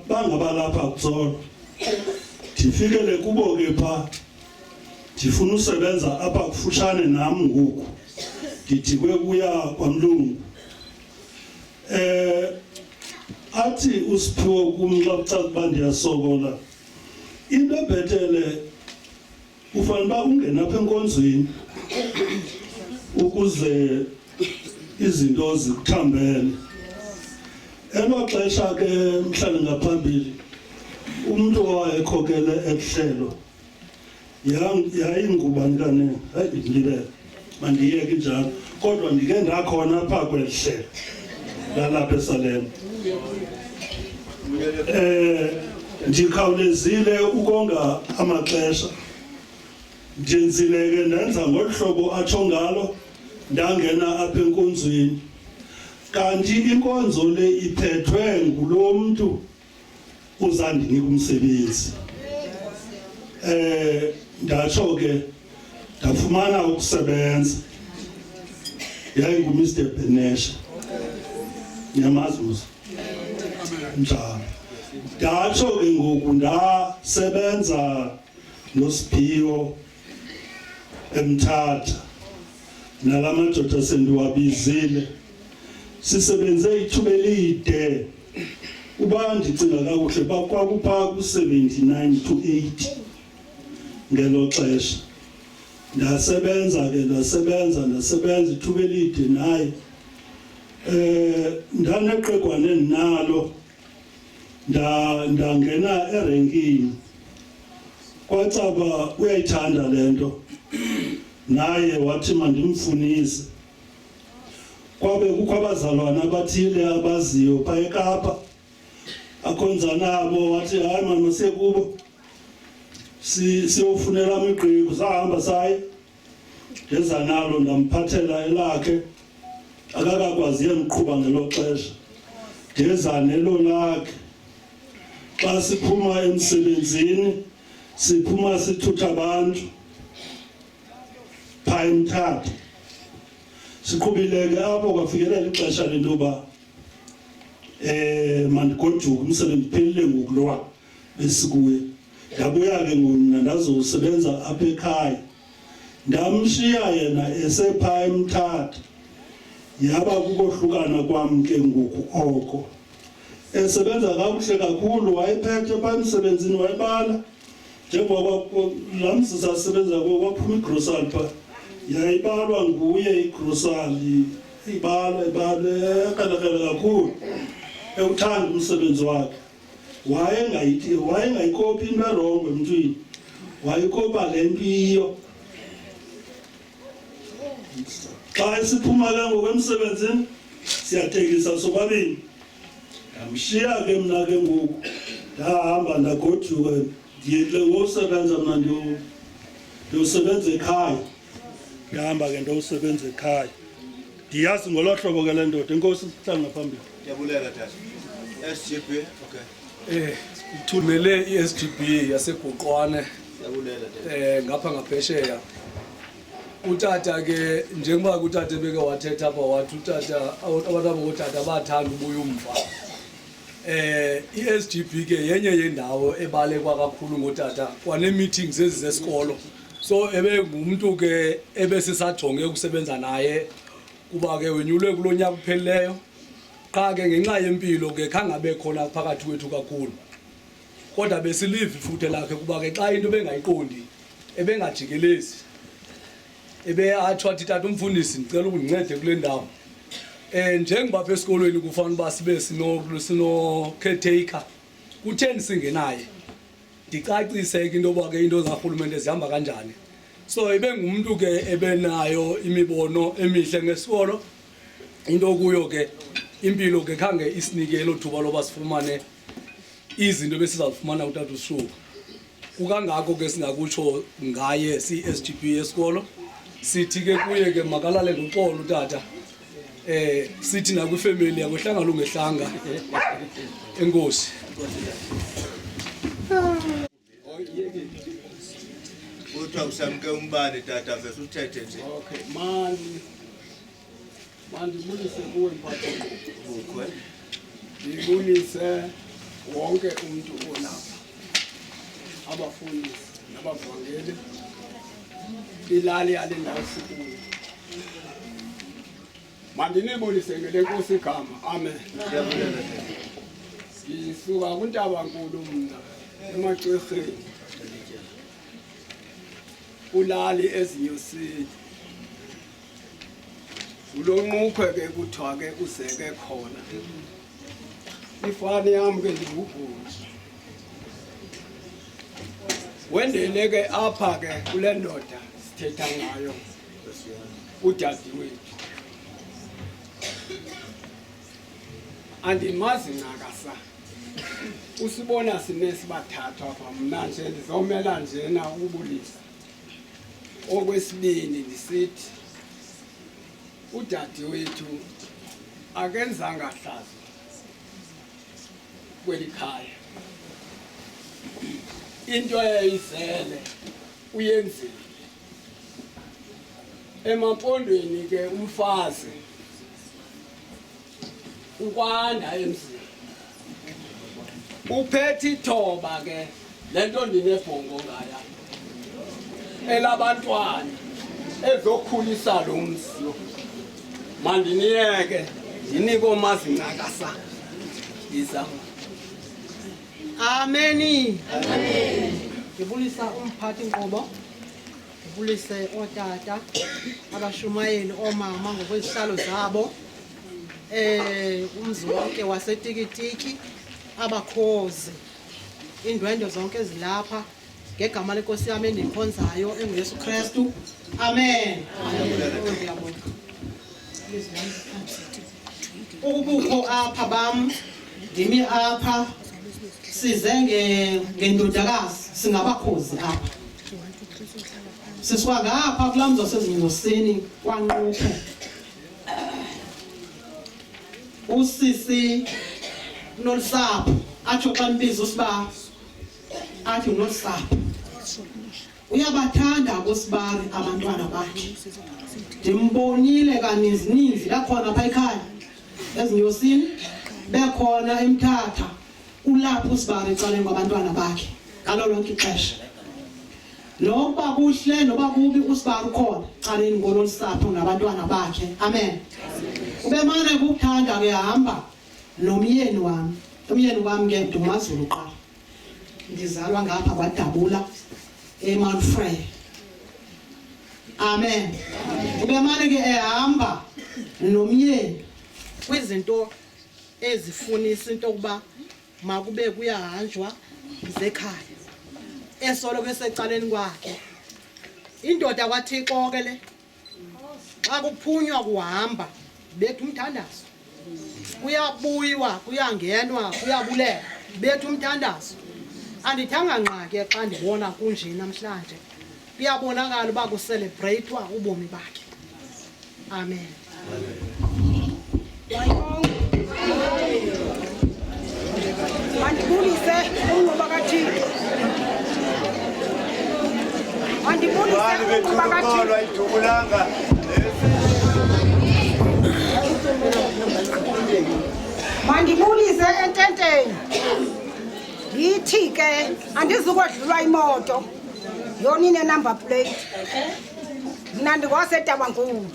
bangabalapha kutsolo ndifikele kubo ke pha ndifuna usebenza apha kufutshane nam ngoku ndidikwe kuya kwaMlungu athi uSiphiwo kum xa kucaca uba ndiyasokola into ebhetele ufanele uba ungena apha enkonzweni ukuze izinto zikuthambele elo xesha ke mhlawumbi ngaphambili umuntu owayekhokele ehlelo yayingubani kanene hayi ndilibele mandiyeke njalo kodwa ndike ndakhona apha kwelihlelo lalapha eSalem ndikhawulezile ukonga amaxesha ndenzile ke ndenza ngolhlobo atsho ngalo ndangena apha enkonzweni kanti inkonzo le iphethwe ngulo muntu uzandinika umsebenzi ndatsho ke ndafumana ukusebenza yayingu-Mr. Benesha nyamazi musa njalo ndatsho ke ngoku ndasebenza noSiphiwo eMthatha nala madoda sendiwabizile sisebenze ithuba elide uba ndicinga kakuhle kwakupha ku-79 to 80 ngelo xesha ndasebenza ithuba elide naye ndaneqegwane endinalo ndangena erenkini kwacaba uyayithanda le nto naye wathi mandimfunise kwabe kukho abazalwana abathile abaziyo phaa eKapa akhonza nabo wathi hayi mama siye kubo siyofunela amiqhiku sahamba saye ndeza nalo ndamphathela elakhe akakakwazi yemqhuba ngelo xesha ndeza nelo lakhe xa siphuma emsebenzini siphuma sithutha abantu phaa eMthatha siqhubileke apho kwafikelela ixesha lento yoba mandigoduke umsebenzi uphelile ngoku lowa besikuye ndabuya ke ngona ndazosebenza apha ekhaya ndamshiya yena esephaa eMthatha yaba kukohlukana kwam ke ngoku oko esebenza kakuhle kakhulu wayephethe phaa emsebenzini wayebala njengoba laa mzisa asebenza kwaphuma igrosari phaa yayibalwa nguye igrosari ibalwa ekrelekrele kakhulu ewuthanda umsebenzi wakhe wayengayikopi into erongo emntwini wayikopa le nto iyo xa esiphuma ke ngokwemsebenzini siyatekisa sobabini ndamshiya ke mna ke ngoku ndahamba ndagoduka ndiyekile ngosebenza mna ndiyosebenza ekhaya ndihamba ke ndosebenza ekhaya ndiyazi ngolo hlobo ke le ndoda enkosi sihlanga phambili Ndiyabulela tata. SGB, okay. Ithumele iSGB yaseGoqwane. Ndiyabulela tata. Ngapha ngaphesheya. Utata ke njengoba utata beke wathetha apha wathi utata abantu abangotata bathanda ubuya umva. iSGB ke yenye yendawo ebalekwa kakhulu ngotata kwane meetings ezizesikolo. So ebe ngumuntu ke ebesisajonge ukusebenza naye kuba ke wenyulwe kulonyaka uphelileyo. Xa ke ngenxa yempilo ke khangabe khona phakathi kwethu kakhulu kodwa besilive ifuthe lakhe kuba ke xa into bengayiqondi ebengajikelezi athi wathi tata umfundisi ndicela ukundincede kule ndawo njengoba apha esikolweni kufanele uba sibe sino caretaker kutheni singenaye ndicacise ke into yoba ke into zaRhulumente zihamba kanjani so ngumuntu ke ebenayo imibono emihle ngesikolo into kuyo ke impilo ke khange isinike elo thuba loba sifumane izinto besizawufumana utata uShuka ukangako ke singakutsho ngaye SGB yesikolo sithi ke kuye ke makalale ngoxolo utata sithi na kwifamily yakwehlanga lungehlanga enkosi Kuthiwa usamke umbane tata vese uthethe nje. Okay, mandi bulise kuwe mphathi. Ukho. ngibulise wonke umuntu olapha, abafundisi nabavangeli, ilali yale ndawo sikuyo. Mandinibulise ngele Nkosi igama. Amen. Ngisuka kuNtabankulu mna eMacwirheni, ulali ezinyosini. Ulonqukhwe ke kuthiwa ke useke khona. Ifani yami ke ndingubhuti. Wendele ke apha ke kule ndoda sithetha ngayo udade wethu. Andimazi nakasa. Usibona sinesibathathu apha, mna nje ndizomela njena ukubulisa. Okwesibini ndisithi udade wethu akenzanga hlazo kweli khaya. Into eyayizele uyenzile. Emampondweni ke umfazi ukwanda emzini. Uphethe ithoba ke lento ndinebhongo ngaya. Elabantwana ezokhulisa lo mzi. Mandiniyeke ndiniko mazincakasa. Isa. Amen. Amen. Ngibulisa umphathi Nqobo. Ngibulise otata, abashumayeli, omama ngokwezihlalo zabo. Umzi wonke waseTikitiki, abakhozi. Indwendo zonke ezilapha ngegama leNkosi yami endikhonzayo enguYesu Kristu. Amen. Ngiyabonga. Ukubukho apha bam, ngimi apha size ngendodakazi, singabakhozi apha. Siswa ngapha kulamzo sezinyosini kwanqukhwe. Usisi nolusapho atsho xa mbiza uSibari athi unolusapho. Uyabathanda kuSibari abantwana bakhe. Ndimbonile kaninzi lakhona apha ekhaya ezinyosini, bekhona eMthatha, ulapho uSibari ecaleni kwabantwana bakhe ngalo lonke ixesha. Noba kuhle noba kubi uSibari ukhona ecaleni ngololusapho nabantwana bakhe. Amen. Ubemane ukuthanda ke hamba nomyeni wami. Umyeni wami ke ndumaZulu qala. Ndizalwa ngapha kwaDabula eMount Frere. Amen. Ubemane ke ehamba nomyeni kwizinto ezifunisa into kuba makube kuyahanjwa zekhaya. Esolo ke secaleni kwakhe. Indoda kwaThixo ke le. Xa kuphunywa kuhamba bethu umthandazo. Kuyabuyiwa, kuyangenwa, kuyabulela bethu umthandazo. Andithanga ngqake xa ndibona kunje namhlanje. Kuyabonakala uba kucelebratewa ubomi bakhe. Amen. Mandibulise uNqobo kaThixo. Mandibulise uNqobo kaThixo. Mandibulise ententeni. Yithi ke andizukodlulwa imoto. Yonine number plate. Mina ndikwaseTabankulu.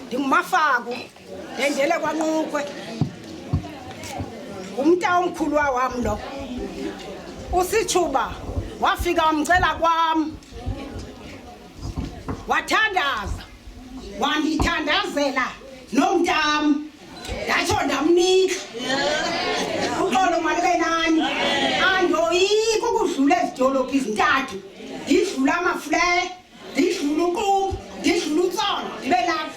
NdinguMafaku. Ndendele kwaNqukhwe. Umnta omkhulu wami lo. USithuba wafika wamcela kwami. Wathandaza. Wandithandazela nomntami. Ndatsho ndamnika. Uxolo malike nani. Andoyika ukudlula ezidolophu ezintathu. Ndidlula amaFlare, ndidlula uQumbu, ndidlula uTsolo, ndibe lapha.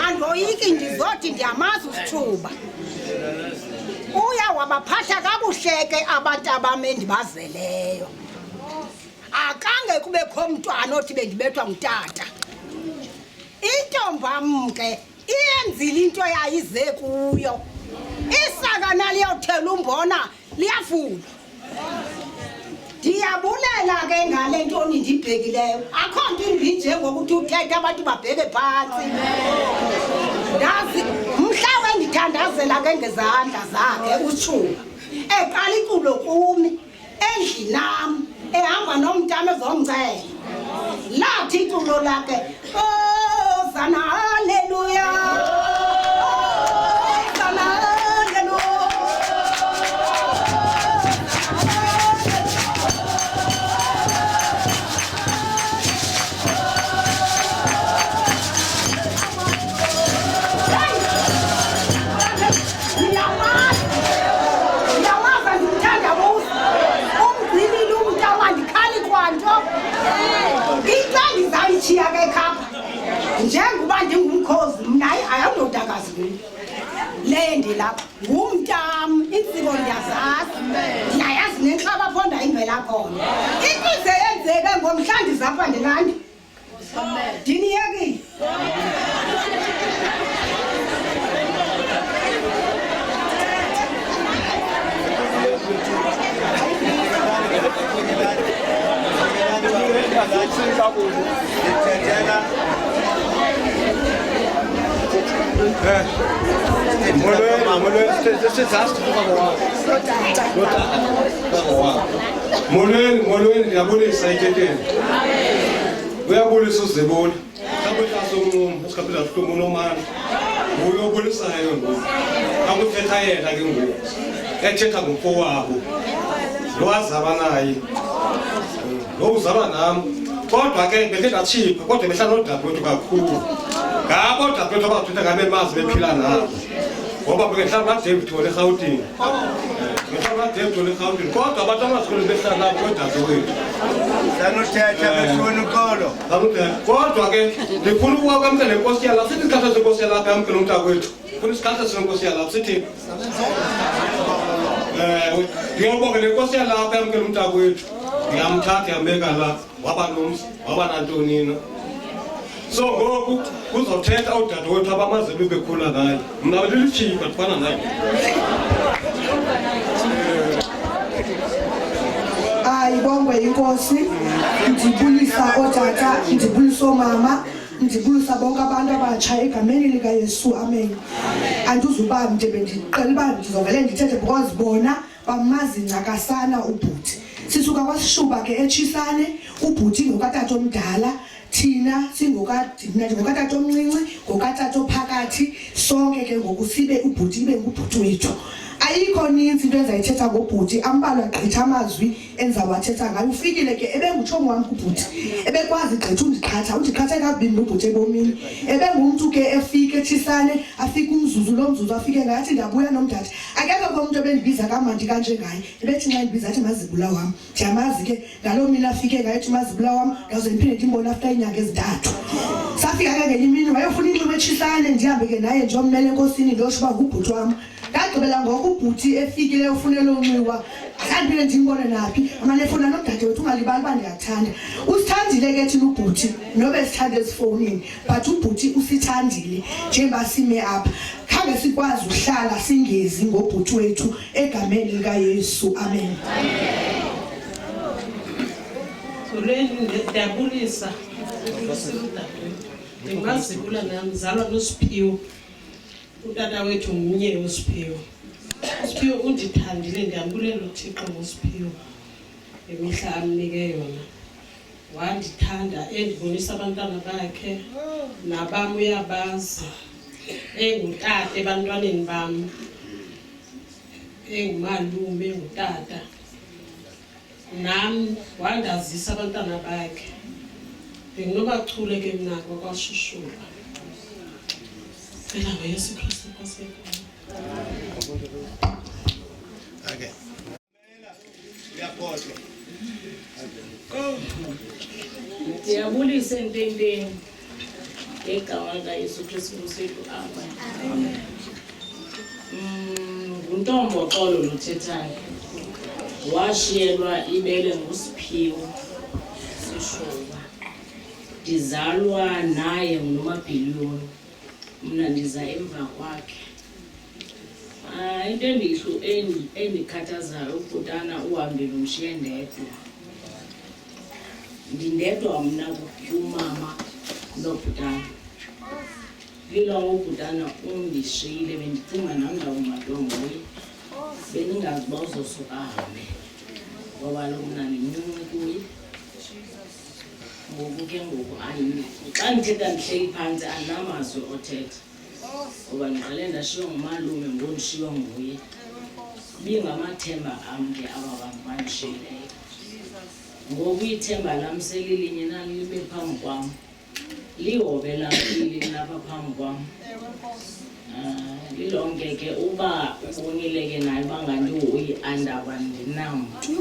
Andoyiki ndizothi ndiyamazi uSithuba. Uya wabaphatha kakuhle ke abantu abami endibazeleyo. Akange kubekho umntwana othi bendibethwa ngutata. Intombam ke iyenzile into yayize kuyo. Isakana liyothela umbona liyafuna. Ndiyabulela ke ngale ntoni ndibhekileyo. Akho nto imbi njengokuthi uthethe abantu babheke phansi. Ndazi mhla ezithandazela ke ngezandla zakhe uShuba eqala iculo kumi endlini nami ehamba nomntana ezomcela lathi iculo lakhe sana haleluya sana Chiake khapha njengoba ndingumkhozi mina ayandodakazi lendi lapha ngumntami insiko ndiyazazi ndiyayazi nenhlaba phonda imvela khona inkize yenzeke ngomhlanje zapha ndinandi diniyekile Molweni ngiyabulisa iteteni. Uyabulisa uzibona. Sabuhlaso umnqomo esikhaphela hlomo nomani. Uyobulisayo ngoku. Akuthetha yena ke ngoku. Ethetha ngomfowabo. Lo azaba naye. Lo uzaba nami. Kodwa ke bethe ndachipha kodwa behlala nodadewethu kakhulu. Ngabo odadewethu abathutha ngabe mazi bephila nabo. Ngoba behlala naDavid wole eGauteng. Behlala naDavid wole eGauteng. Kodwa abantu amasikole behlala nabo kodadewethu. Sanothetha befuna ukolo. Kodwa ke ndifuna ukwamkela inkosi yalapha. Sithi isikhathi senkosi yalapha yamkela umntakwethu. Funa isikhathi senkosi yalapha sithi ngiyobonga lenkosi yalapha yamkela umntakwethu. Ngiyamthatha yambeka la waba nomsi waba nantonina so ngoku kuzothetha udadewethu abamaze bebekhula naye mna belilichipa kufana naye ayibongwe inkosi ndibulisa otata ndibulisa omama ndibulisa bonke abantu abatsha egameni likaYesu amen andizuba mde bendiqela uba ndizovele ndithethe because bona bamazi ncakasana ubhuti sisuka kwaSishuba ke eChisane ubhuti ngokatata omdala thina ngokatata omncinci ngokatata ophakathi sonke ke ngokusibe ubhuti ibe ngubhuti wethu ayikho ninzi into ezayithetha ngobhuti ambalwa gqitha amazwi enzawathetha ngayo ufikile ke ebengutshomo wami kubhuti ebekwazi gqitha undiqhatha kabini nobhuti ebomini ebengumuntu ke efike eChisane afike umzuzu lo mzuzu afike ngathi ndabuya nomdada akekho komuntu ebendibiza kamandi kanje ngaye ebethi nxa ndibiza athi mazibula wami ndiyamazi ke ngaloo mina afike ngaye athi mazibula wami ndaze ndiphinde ndimbone after inyanga ezintathu safika ke ngenye imini wayofuna inxibo eChisane ndihambe ke naye njengommeli enkosini ndiyosho uba ngubhuti wami ngagqibela ngoku ubhuti efikile ufunela unxiwa akandiphinde ndimbone naphi amane efuna nomdade wethu ungalibali uba ndiyathanda usithandile ke thina ubhuti nobe sithande esifowunini but ubhuti usithandile njengoba sime apha khange sikwazi uhlala singezi ngobhuti wethu egameni likaYesu amen ndiyabulisa ndingazibula ngizalwa noSiphiwe utata wethu ngumnye uSiphiwe uSiphiwe undithandile ndiyambulela uThixo ngoSiphiwe emihla amnike yona wandithanda endibonisa abantwana bakhe nabam uyabazi engutata ebantwaneni bam engumalume engutata nam wandazisa abantwana bakhe ndingnobachule ke mna kwaShushuba cela ngoYesu Kristu Nkosi okay ndiyabulisa ententeni ngegama likaYesu Kristu Nkosi yethu amen nguntombo xolo lothethayo washiyelwa ibele nguSiphiwe Sishuba ndizalwa naye nguNomabhiliyoni mna ndiza emva kwakhe into endikhathazayo ukutana uhambe nomshiye ndedwa ndindedwa mna kumama nobhutana lilonke ubhutana ungishiyile bendicinga nangawumadongoyi beningazi uba uzosuka ahambe ngoba loku mna ndimncinci kuye ngoku ke ngoku xa ndithetha ndihleli phantsi andinamazwi othetha ngoba ndiqale ndashiywa ngumalume ngondishiywa nguye bingamathemba am ke aba bantu bandishiyileyo ngoku ithemba lam selilinye nali libe phambi kwam lihobe lam lilapha phambi kwam lilonke ke uba ubonile ke naye bangandihoyi andaba ndinamntu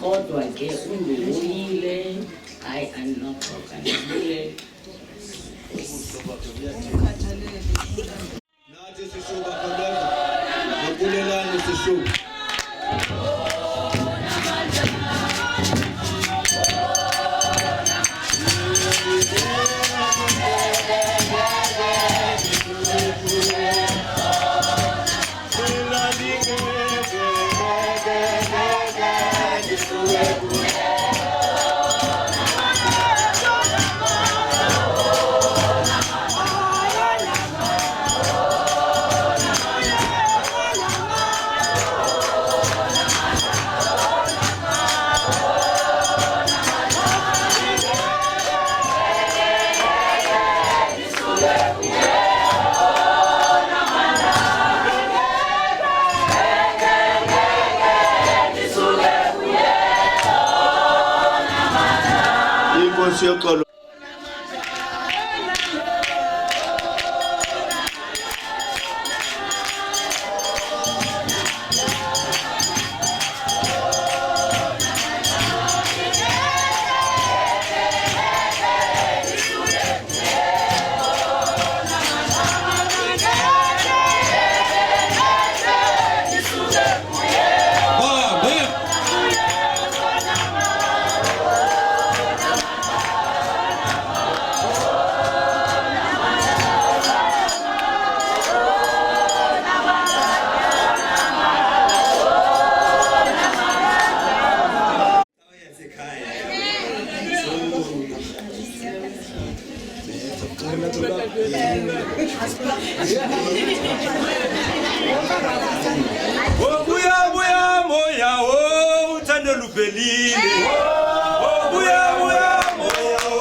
kodwa ke undihoyile hayi andinoxoka ndibulele nathi sishuba khoneza ngobulelani sishuba yoxolo Buya moya o uthando luphelile buya moya o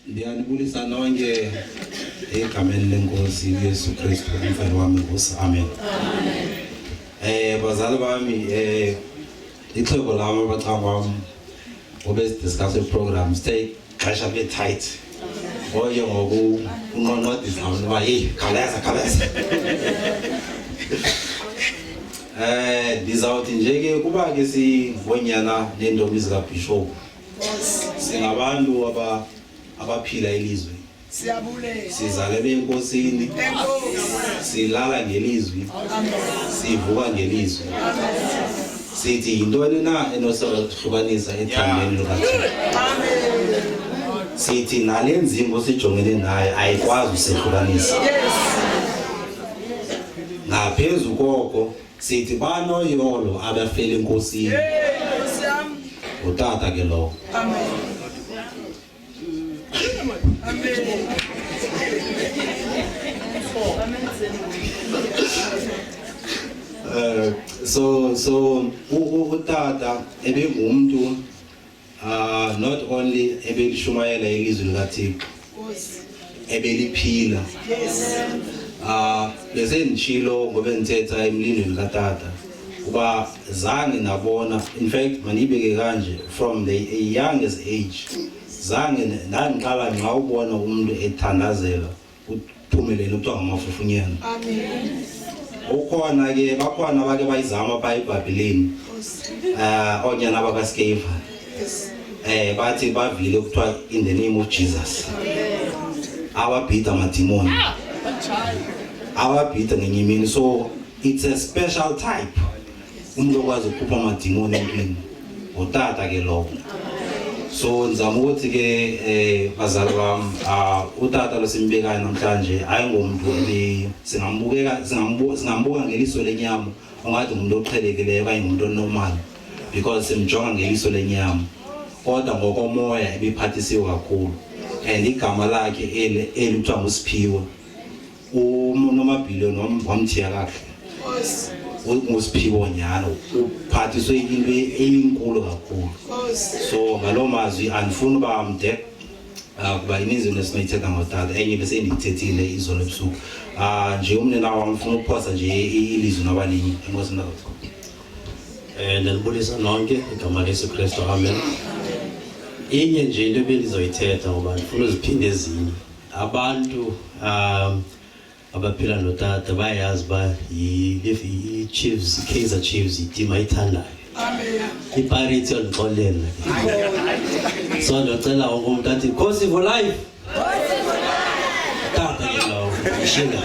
Ndiyanibulisa nonke egameni lenkosi uYesu Kristu umfana wami Nkosi amen. Bazali bami ixhego lami abaxhanga wami obesi-discuss i-program stay xesha libe tight oye ngoku unqonqodisa uba hey khawuleza ndizawuthi nje ke kuba ke singonyana neentombi zikabhishophu singabantu abaphila ilizwe Siyabule. Sizalelwe enkosini. Silala ngelizwi. Sivuka ngelizwi. Sithi yintoni na enosihlukanisa ethandweni likaThixo. Sithi nale nzimo sijongene nayo ayikwazi usihlukanisa. Ngaphezulu koko sithi banoyolo abafela enkosini utata ke lo Amen. So utata ebengumuntu not only ebelishumayela ilizwi likaThixo ebeliphila bese ngichilo ngoba ngithetha emlindweni kaTata kuba zange nabona, in fact manibeke kanje, from the youngest age zange ndangiqala nxa ubona umuntu ethandazela uphumelele kuthiwa ngamafufunyana. Ukhona ke bakhona abake bayizama pha eBhabhileni onyana bakaSkeva bathi bavile kuthiwa in the name of Jesus ababhida amadimoni ababhida ngenye imini. So it's a special type umuntu okwazi ukukhupha amadimoni empilweni utata ke lo. So ngizama ukuthi ke bazali bami utata lo simbekayo namhlanje ayingomuntu singambuka ngeliso lenyama ongathi umuntu oqhelekileyo kanye umuntu normal because simjonga ngeliso lenyama, kodwa ngokomoya ebiphathisiwe kakhulu and igama lakhe elithiwa nguSiphiwe uNomabhilo wamthiya kahle nguSiphiwe nyana uphathiswe into eyinkulu kakhulu. So ngalo mazwi andifuna uba mde kuba imizimlo esinayithetha ngotata enye bese ndiyithethile izolo ebusuku nje umnina wam ufuna ukuphosa nje ilizwi nabaninyi. Enkosi ndakho ndalibulisa nonke igama leYesu Kristu, amen. Inye nje into ebelizoyithetha ngoba ndifuna uziphinde ezinye. Abantu abaphila notata bayazi ba i-Chiefs, Kaizer Chiefs itim ayithandayo. iPirates yolixolela. So ndocela wonke umuntu athi Nkosi for life. Tata ke lawo ishinga.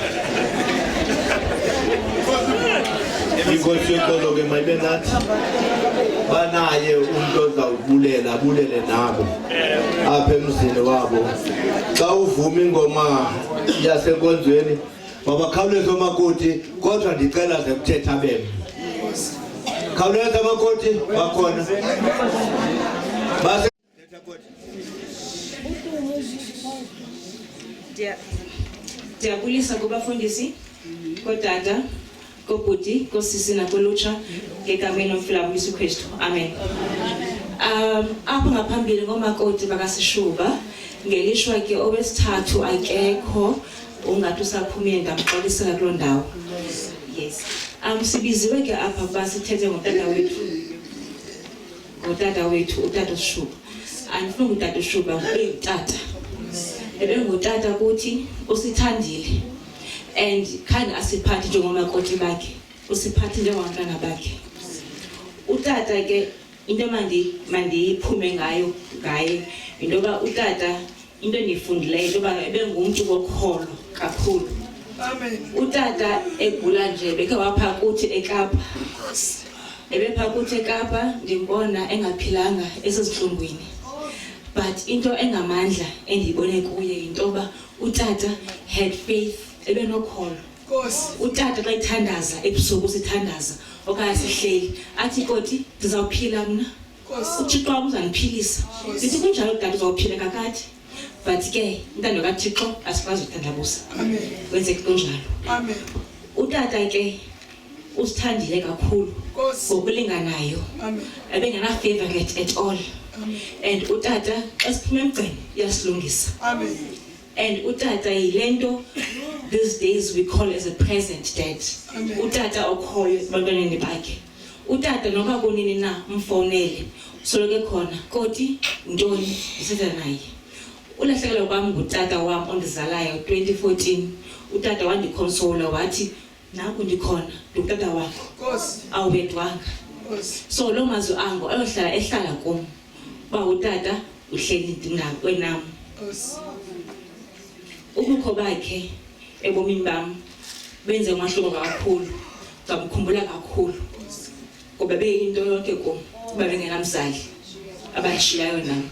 Inkosi yoxolo ke mayibe nathi banaye umuntu ozawubulela abulele nabo apha emzini wabo. Xa uvuma ingoma yasenkonzweni mabakhawuleze omakoti, kodwa ndicela ze kuthetha bembi. Khawuleza amakoti bakhona base Ndiyabulisa kubafundisi, kotata, kobhuti, kosisi nakolutsha ngegameni lomfila Yesu Kristu, amen. Apha ngaphambili ngomakoti bakaSishuba ngelishwa ke owesithathu akekho ungathi usaphumile ndamxolisela kuloo ndawo. Yes. Sibiziwe ke apha basithethe ngotata wethu utata uSishuba. Andifuna utata uSishuba ngutata. Ebengutata kuthi usithandile and khani asiphathi njengomakoti bakhe, usiphathi njengabantwana bakhe. Utata ke into mandiphume ngaye into yoba utata into endiyifundileyo into yoba ebengumuntu wokholo kakhulu. Utata egula nje bekhe wapha kuthi eKapa, ebepha kuthi eKapa ndimbona engaphilanga esezintlungwini, but into engamandla endiyibone kuye into yoba utata had faith, ebenokholo. Utata xa ethandaza ebusuku sithandaza okanye sihleli athi koti ndizawuphila mna, uThixo wam uzandiphilisa. Ndithi kunjalo utata uzawuphila kakade, but ke intando kaThixo asikwazi ukuthandabuza. Kwenzeke kunjalo. Utata ke usithandile kakhulu ngokulinganayo, ebengena-favorite at all. And utata xa siphuma emgceni iyasilungisa. And utata yile nto these days we call as a present dad. Utata okhoyo ebantwaneni bakhe. Utata noba kunini na umfowunele soloko khona, koti ntoni ndithetha naye. Ulahlekelwa kwam ngutata wam ondizalayo 2014. Utata wandiconsola wathi naku ndikhona ndikutata wakho awubedwanga. So lo mazwi ango ayohlala ehlala kum uba utata uhleli wenam. Ubukho bakhe ebomini bam benze umahluko kakhulu, ngamkhumbula kakhulu ngoba beyinto yonke kum kuba bengenamzali abashiyayo nam.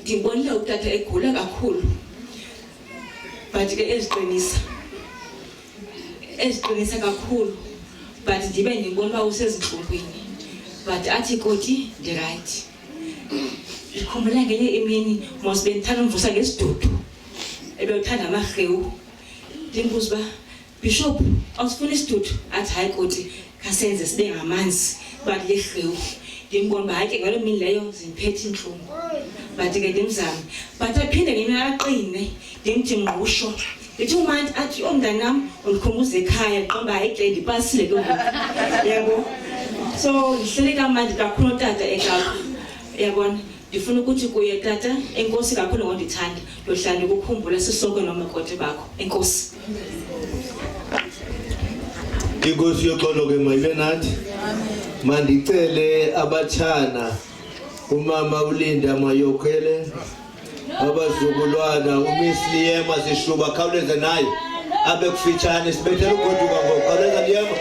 Ndibonile utata egula kakhulu but ke eziqinisa kakhulu, but ndibe ndibona uba usezintlungwini, but athi koti ndi-right. Ndikhumbula ngenye imini mos bendithanda umvusa ngesidudu ebewuthanda amarhewu, ndimbuza uba Bishop awusifuna isidudu, athi hayi koti khasenze sibe ngamanzi balule rhewu. Ndimbona uba hayi ke ngaloo mini leyo zimphethe intlungu, but ke ndimzame, but aphinde ngemini aqine ndimthi ngqusho ndithi umanti athi omntanam undikhumbuza ekhaya ndiqomba hayi ke ndipasile ke ngoku yabo. So ndihlele kamandi kakhulu tata eKapa yabona. Ndifuna ukuthi kuye tata enkosi kakhulu ngondithanda, ndohlala ndikukhumbula sisonke nomakoti bakho enkosi. Inkosi yoxolo ke mayibe nathi. Mandicele abatshana umama uLinda Mayokhele, abazukulwana uMiss Liyema Sishuba khawuleze naye abe kufitshane sibethele ugoduka ngokhawuleza Liyema.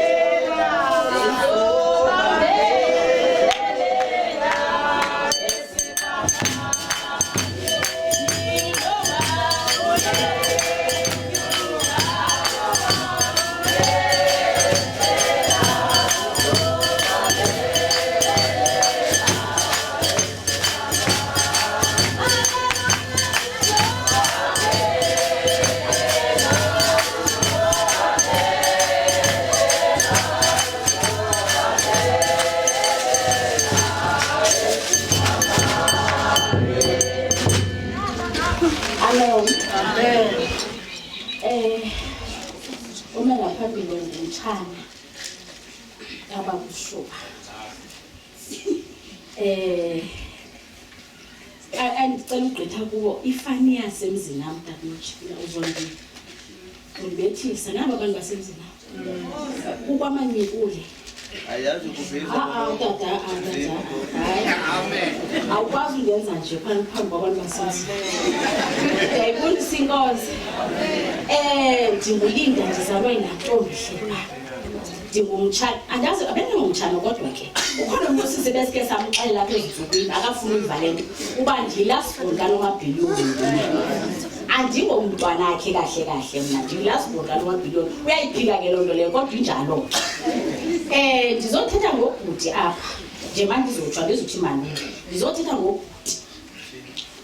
Andicela ugqitha kuwo ifani yasemzini nam tatomtshi uzondile undibethisa nabo abantu basemzini nam ukwamanyekule ayazi ukuveza tata awukwazi ungenza nje phambi kwabantu basemzini. Ndiyayibonisa inkosi ndinguLinda ndizalwe yinantombi hle ndingumtshana andazi abengingumtshana kodwa ke ukhona umuntu sisebesike samxelela apha ezintsukwini akafuna uyivalento uba ndiyilasibhoni kaNomabhiliyoni andingomntwana akhe kahle mna ndiyilasibhoni kaNomabhiliyoni uyayiphika ke loo nto leyo kodwa injalo ndizothetha ngobhuti apha njengoba ndizothi mani ndizothetha ngobhuti.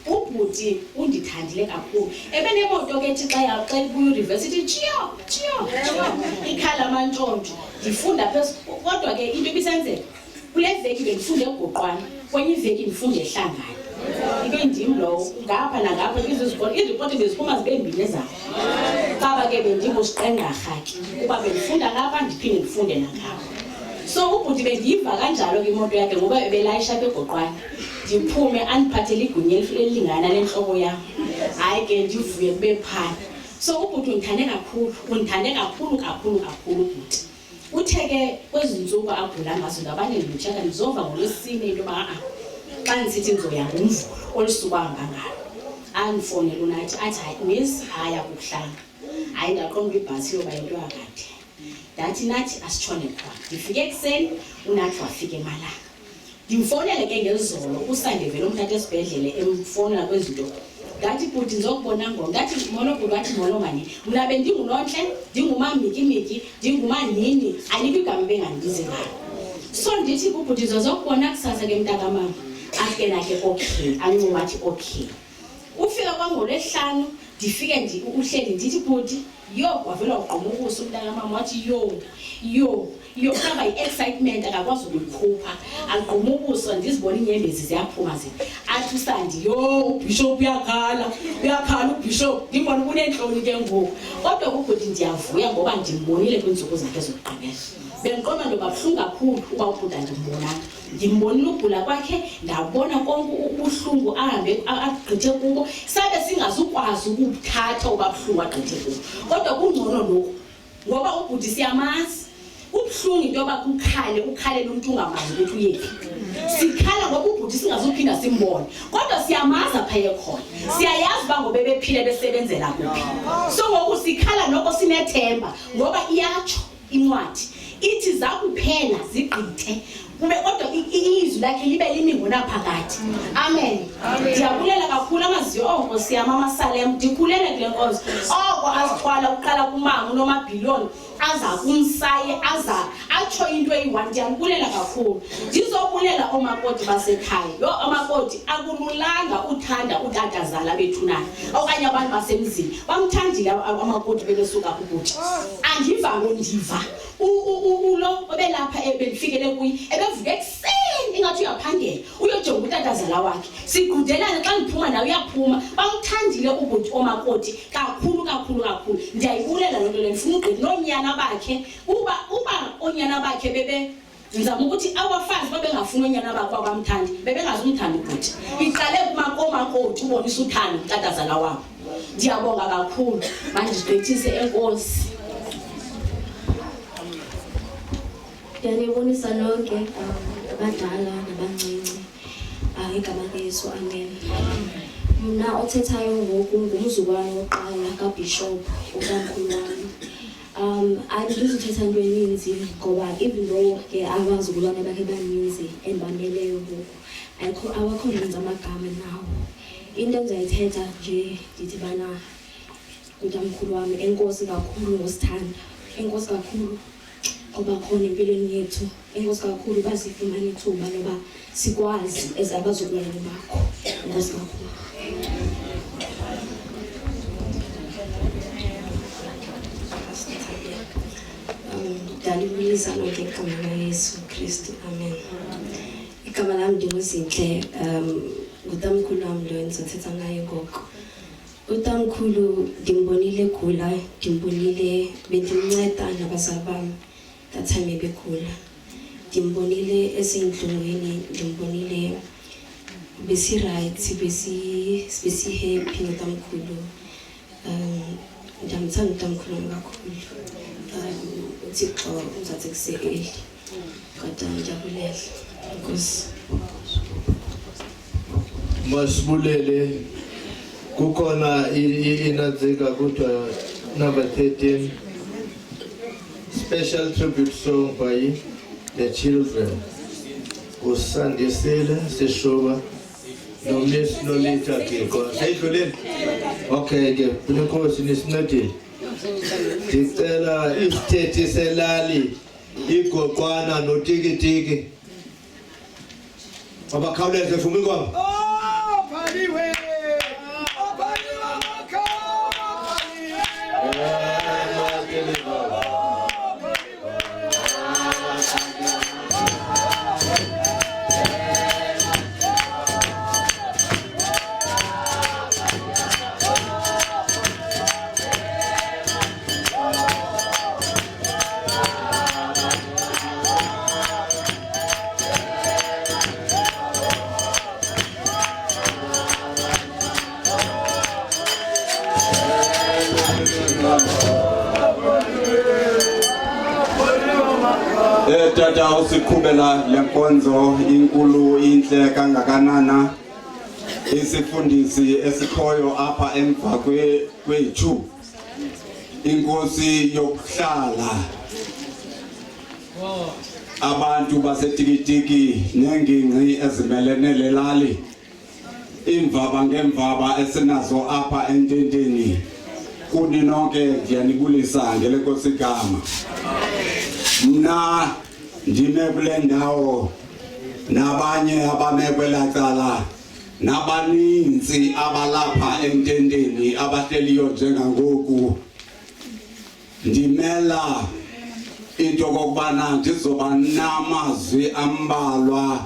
Ubhuti undithandile kakhulu ebenemoto ke ethi xa kuyuniversity chiyo ikhala amantshontsho ndifunda phezulu kodwa ke into ibisenzeka kule veki bendifunde eGoqwana kwenye iveki ndifunde eHlangane ibe ndim lowo ngapha nangapha iziripoti beziphuma zibe mbini ezayo caba ke bendingosiqengarha ke kuba bendifunda ngapha ndiphinde ndifunde nangapha. So ubhuti bendiyiva kanjalo ke imoto yakhe ngoba ebelayisha apha eGoqwana ndiphume andiphathele igunya elilingana lenhloko yam hayi ke ndivuye kube phana. So ubhuti undithande kakhulu ubhuti. Uthe ke kwezi ntsuku agula ngazo ndabanye ndimtshaka ndizova ngolwesine into yoba xa ndisithi ndizoya ngomvulo olisuku ahamba ngalo andifonele unathi athi hayi miss hayi akuhlanga hayi ndaqonda ibhasi yoba into yakade ndathi nathi asitshone khona. Ndifike ekuseni unathi wafika emalanga ndimfonele ke ngezolo usandevele umthatha esibhedlele emfonela kwezinto ngathi bhuti ndizokubona ngoma ngathi molo bhuti wathi molo mani mna bendingunontle ndingumamikimiki ndingumanini alikho igama bengandibizi ngalo. So ndithi kubhuti ndizokubona kusasa ke mntakamama afike nakhe okay ancuma athi okay. Ufika kwangolwesihlanu ndifike uhleli ndithi bhuti yo wavela uqoma ubuso mntakamama wathi yo kaba yi-excitement akakwazi ukuyikhupha aqoma ubuso ndizibona inyembezi ziyaphuma athi usandi yo ubishop uyakhala ubishop ndimbona kunentloni ke ngoku kodwa kubhuti ndiyavuya ngoba ndimbonile kwiintsuku zakhe zokugqibela. Bendiqonda nto babuhlungu kakhulu uba ubhuti andimbonanga ndimbonile ugula kwakhe ndabona konke ubuhlungu ahambe agqithe kubo sabe singazukwazi ukubuthatha uba buhlungu agqithe kubo kodwa kungcono lokhu ngoba ubhuti siyamazi ubuhlungu into yoba ukhalele umntu ungamazi ukuthi uyephi. Sikhala ngoba ubhuti singazuphinda simbone kodwa siyamazi apha ekhona siyayazi uba ngoba bephile besebenzela kuphi. So ngoku sikhala noko sinethemba ngoba iyatsho incwadi ithi zakuphela zigqithe ube kodwa izwi lakhe libe limi ngona phakathi. Amen. Ndiyabulela kakhulu amaziyo onkosi yami amaSalem ndikhulele kule nkosi oko azithwala uqala kumama uNomabhiliyoni aza kumsaye aza atsho into eyi-1 ndiyabulela kakhulu. Ndizobulela omakoti basekhaya yo omakoti akululanga uthanda utatazala bethu na okanye abantu basemzini bamthandile amakoti bebesuka kukuthi andiva ngondiva ulo obelapha ebendifikele kuye ebevuka ekuseni ingathi uyaphangela uyojonga utatazala wakhe sigqudelana xa ndiphuma nawe uyaphuma bamthandile ubuthi omakoti kakhulu ndiyayibulela loo nto le ndifuna ugqitha noonyana bakhe uba oonyana bakhe bebe ngizama ukuthi abafazi babengafuni onyana bakho abamthandi bebengazumthanda ukuthi iqale kumakomakoti ubonisa uthando utatazala wabo. Ndiyabonga kakhulu mandigqithise enkosi. Ndiyanibonisa lonke abadala nabancinci igama likaYesu amen. Mna othethayo ngoku ngumzukulwane wokuqala kaBishop utamkhulu wami. Andizuthetha into eninzi ngoba even though abazukulwane bakhe baninzi endibameleyo ngoku awakho ninzi amagama nawo. Into endizayithetha nje ndithi bana utamkhulu wami enkosi kakhulu ngosithanda, enkosi kakhulu ngoba khona empilweni yethu, enkosi kakhulu basifumana ithuba loba sikwazi as abazukulwane bakho, enkosi kakhulu. Ndalibulisa lonke igama likaYesu Kristu amen. Igama lami ndinguZinhle, utamkhulu wami lo endizothetha ngaye ngoku. Utamkhulu ndimbonile egula, ndimbonile bendimnceda nabazali bami that time ebegula. Ndimbonile eseyinhlungwini, ndimbonile besi-right, besi-happy notamkhulu. Ndiyamthanda utamkhulu wami kakhulu. Uthixo uzathi kusekeli kodwa ndiyabulela Nkosi. Masibulele kukhona inanzika kuthiwa number 13 special tribute song by the children kusandisile sishuba noMiss Nolita Kiko sayidlulile. Okay ke inkosi nisincedile. Ndicela isithethi selali igoqwana notikitiki abakhawuleze vuma ingoma. Phaliwe Tata usiqhubela lenkonzo inkulu inhle kangakanana isifundisi esikhoyo apha emva kwethu inkosi yokuhlala abantu basetikitiki nengingqi ezimelene lelali imvaba ngemvaba esinazo apha ententeni kuni nonke ndiyanibulisa ngelenkosi igama. Mna ndime kule ndawo nabanye abame kwelacala nabaninzi abalapha ententeni abahleliyo njengangoku ndimela into kokubana ndizoba namazwi ambalwa,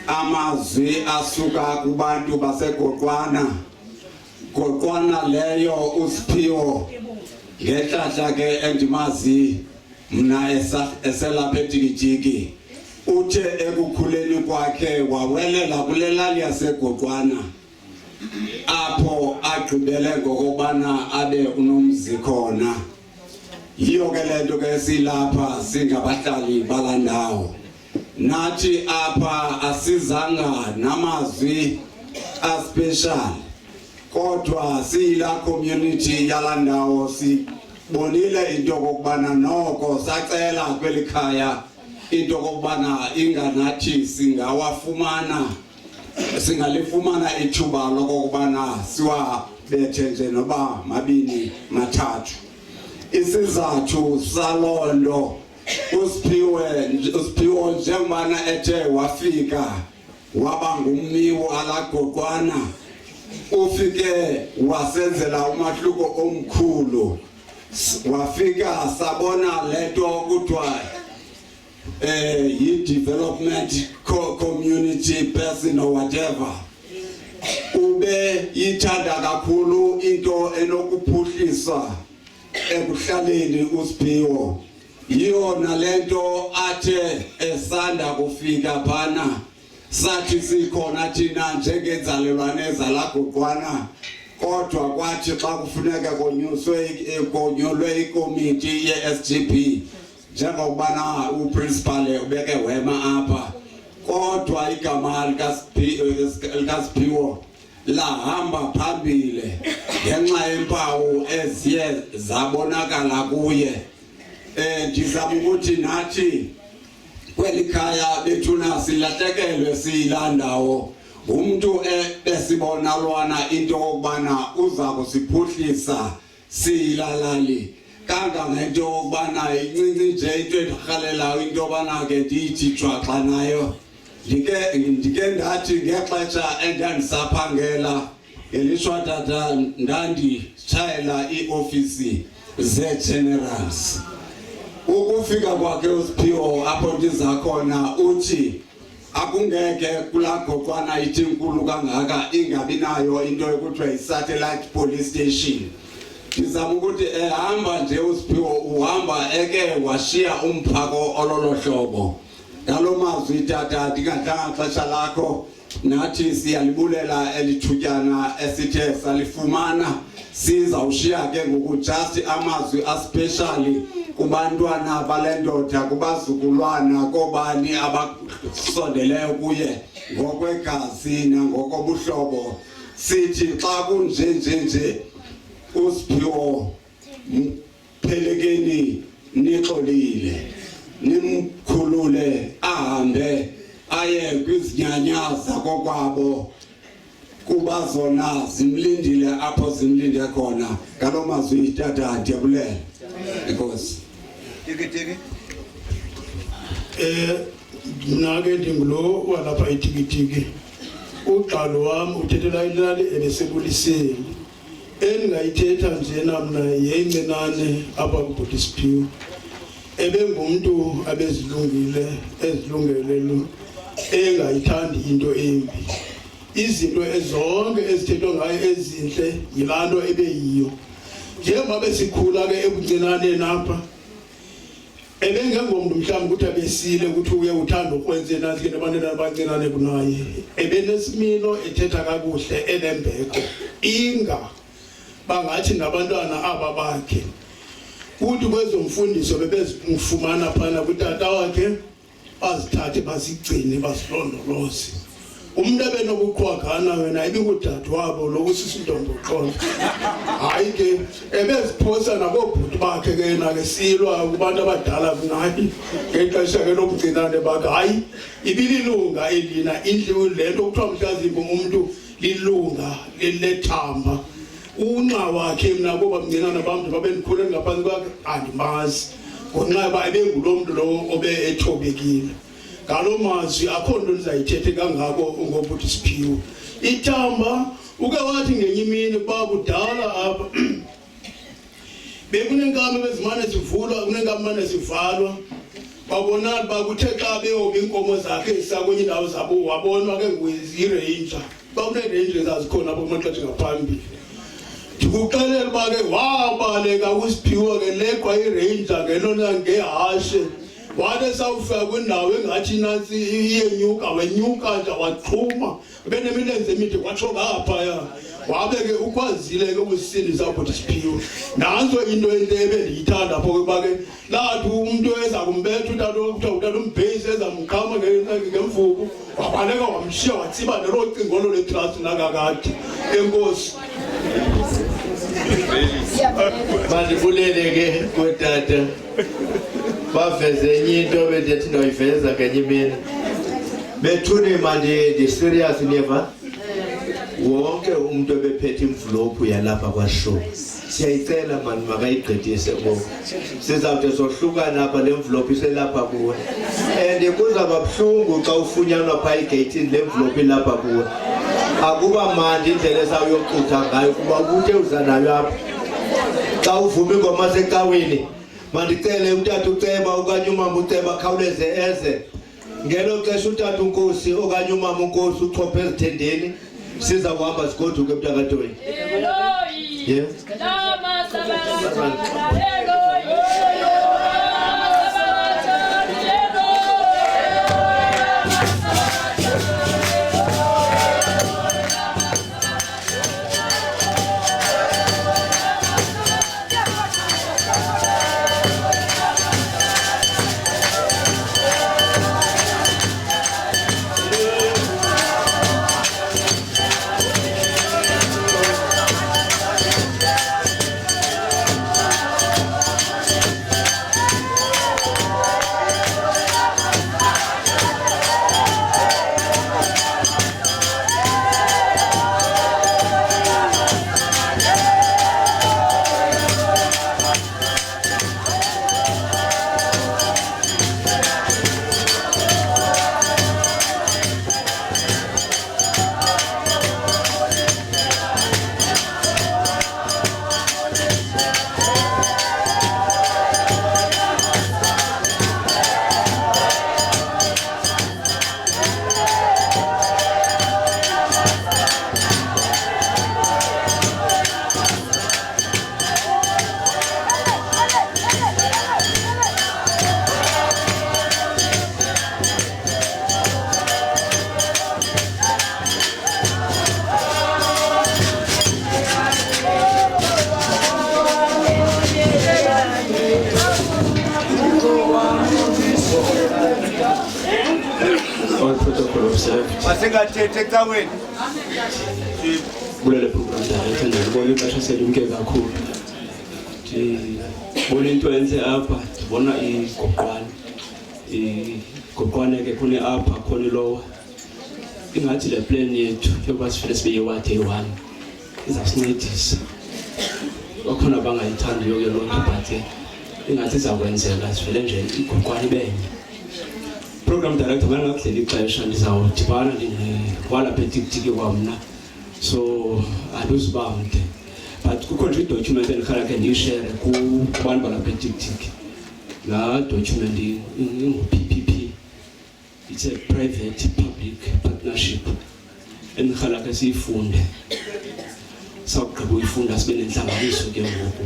amazwi asuka kubantu baseGoqwana. Goqwana leyo uSiphiwo ngehlahla ke endimazi mna eselapha etikitiki uthe ekukhuleni kwakhe wawelela kule lali yaseGoqwana apho agqibele ngokubana abe unomzi khona. Yiyo ke le nto ke silapha singabahlali balandawo. Nathi apha asizanga namazwi aspecial kodwa siyila community yalandawo sibonile into kokubana noko sacela kwelikhaya into kokubana inganathi singalifumana ithuba lokokubana siwabethe nje noba mabini mathathu. Isizathu salondo uSphiwo njengobana ethe wafika waba ngummiwo alagoqwana, ufike wasenzela umahluko omkhulu. Wafika sabona lento kuthiwa yi-development community person or whatever. Ube yithanda kakhulu into enokuphuhlisa ekuhlaleni uSphiwo. Yiyona lento athe esanda kufika phana sathi sikhona thina njengenzalelwane ezalagoqwana, kodwa kwathi xa kufuneka konyulwe ikomiti ye-SGB njengokubana uprincipal ubeke wema apha, kodwa igama likaSphiwo lahamba phambile ngenxa yempawu eziye zabonakala kuye. Ndizama ukuthi nathi kweli khaya bethuna silahlekelwe siyilandawo umuntu besibona lwana into okubana uza kusiphuhlisa siyilalali kangangento okubana incinci nje into endirhalela into obana ke ndiyithi jwaxa nayo. Ndike ndathi ngexesha endandisaphangela ngelishwa tata ndanditshayela iofisi ze-generals. Ukufika kwakhe uSphiwo apho ndiza khona uthi akungeke kulagoqwana ithi inkulu kangaka ingabi nayo into ekuthiwa yi-satellite police station. Ndizama ukuthi ehamba nje uSphiwo uhamba eke washiya umphako ololo hlobo. Ngalo mazwi tata ndingadlanga xesha lakho nathi siyalibulela elithutyana esithe salifumana. Sizawushiya ke ngoku just amazwi aspecially kubantwana balendoda, kubazukulwana, kobani abasondeleyo kuye ngokwegazi nangokobuhlobo. Sithi xa kunje uSphiwo mphelekeni nixolile, nimkhulule ahambe aye kwizinyanyaza kokwabo kuba zona zimlindile apho zimlinde khona. Ngalo mazwi tata ndiyabulela. Enkosi. Nake ndingulo walapha itikitiki. Uqalo wami uthethela ilali ebesebuliseni. Engayithetha njena mna yeyincenane apha kuBhuti Sphiwo. Ebengumuntu ezilungele engayithandi into embi. Izinto ezonke ezithethwa ngayo ezinhle yilanto ebeyiyo. Njengoba besikhula ke ebuncinane napha ebengengomntu mhlawumbe ukuthi abesile ukuthi uye uthanda ukwenza nazi ke nabantwana abancinane kunaye. Ebenesimilo ethetha kakuhle enembeko inga bangathi nabantwana aba bakhe uthi kwezomfundiso bebezifumana phana kutata wakhe bazithathe bazigcine bazilondoloze. Umuntu ebenobuqhwagana wena ibingudade wabo lo usisintombo qolo. Hayi ke ebeziphosa nabobhuti bakhe ke na ke silwa kubantu abadala kunayi ngexesha ke lobugcinane bakhe. Hayi ibililunga elina indlu lento kuthiwa mhlazimbo umuntu lilunga lethamba. Unxa wakhe mina kuba mncinane abantu babenikhuleni ngaphansi kwakhe andimazi ngonxa ba ebengulomuntu lo obe ethobekile. Ngalo mazwi akho nto ndizayithethe kangako ngoBhuti Sphiwo. Ithamba uke wathi ngenye imini babudala apha bekunenkampani bezimane sivulwa, kunenkampani sivalwa. Babona bakuthe xa beyoba inkomo zakhe isakwenye indawo zabo wabonwa ke nguyi-ranger. Bakune-ranger ezazikhona apho kumaxesha ngaphambili. Ndikuxelela uba ke wabaleka uSphiwo ke leqwa i-ranger ngelona ngehashe. Wathi sawufika kwindawo engathi nansi iyenyuka wenyuka nje waxhuma benemilenze emide kwatsho ngaphaya. Wabe ke ukwazile ke ukusindisa uBhuti Sphiwo. Nanso into enhle ebendiyithanda apho kuba ke lathi umuntu eza kumbetha utata umbhezi ezamqhama ngemvubu wabaleka wamshiya watsiba nelo cingolo letrust nakakade. Enkosi. Bandibulele ke kotata baveze enye into bedethi ndoyiveza ngenye imini bethuni mandi serious never wonke umuntu ebephethe imvlophu yalapha kwashow siyayicela mani makayigqithise ngoku sizawuthi sohlukana apha le mvlophu iselapha kuwe and kuzaba buhlungu xa ufunyanwa phaa igeyithini le mvlophu ilapha kuwe akuba mandi indlela esawuyocutha ngayo kuba ubuthe uza nayo apha xa uvuma ingoma secaweni mandicele utata uceba okanye umama uceba khawuleze eze ngelo xesha utata unkosi okanye umama unkosi uchophe ezithendeni siza kuhamba sigoduke mntakatweni yeah. Masingathethe caweni kulele program director ndibona ixesha selumke kakhulu ndibona into entle apha ndibona igoqwane ke khona apha khona ilowa ingathi le plan yethu yokuba sifile sibe yiwadi eyi-1 izasincedisa bakhona bangayithandiyo ke loo nto but ingathi izawukwenzeka sivele nje igoqwane ibenye program director bana ngakudlela ixesha ndizawudibana walapha etikitiki kwamna so andizuba mde but kukho nje idocument endikhala ke ndiyishere kubantu balapha etikitiki laa document ingu-PPP it's a private public partnership endikhala ke siyifunde sakugqiba uyifunda sibe nentlanganiso ke ngoku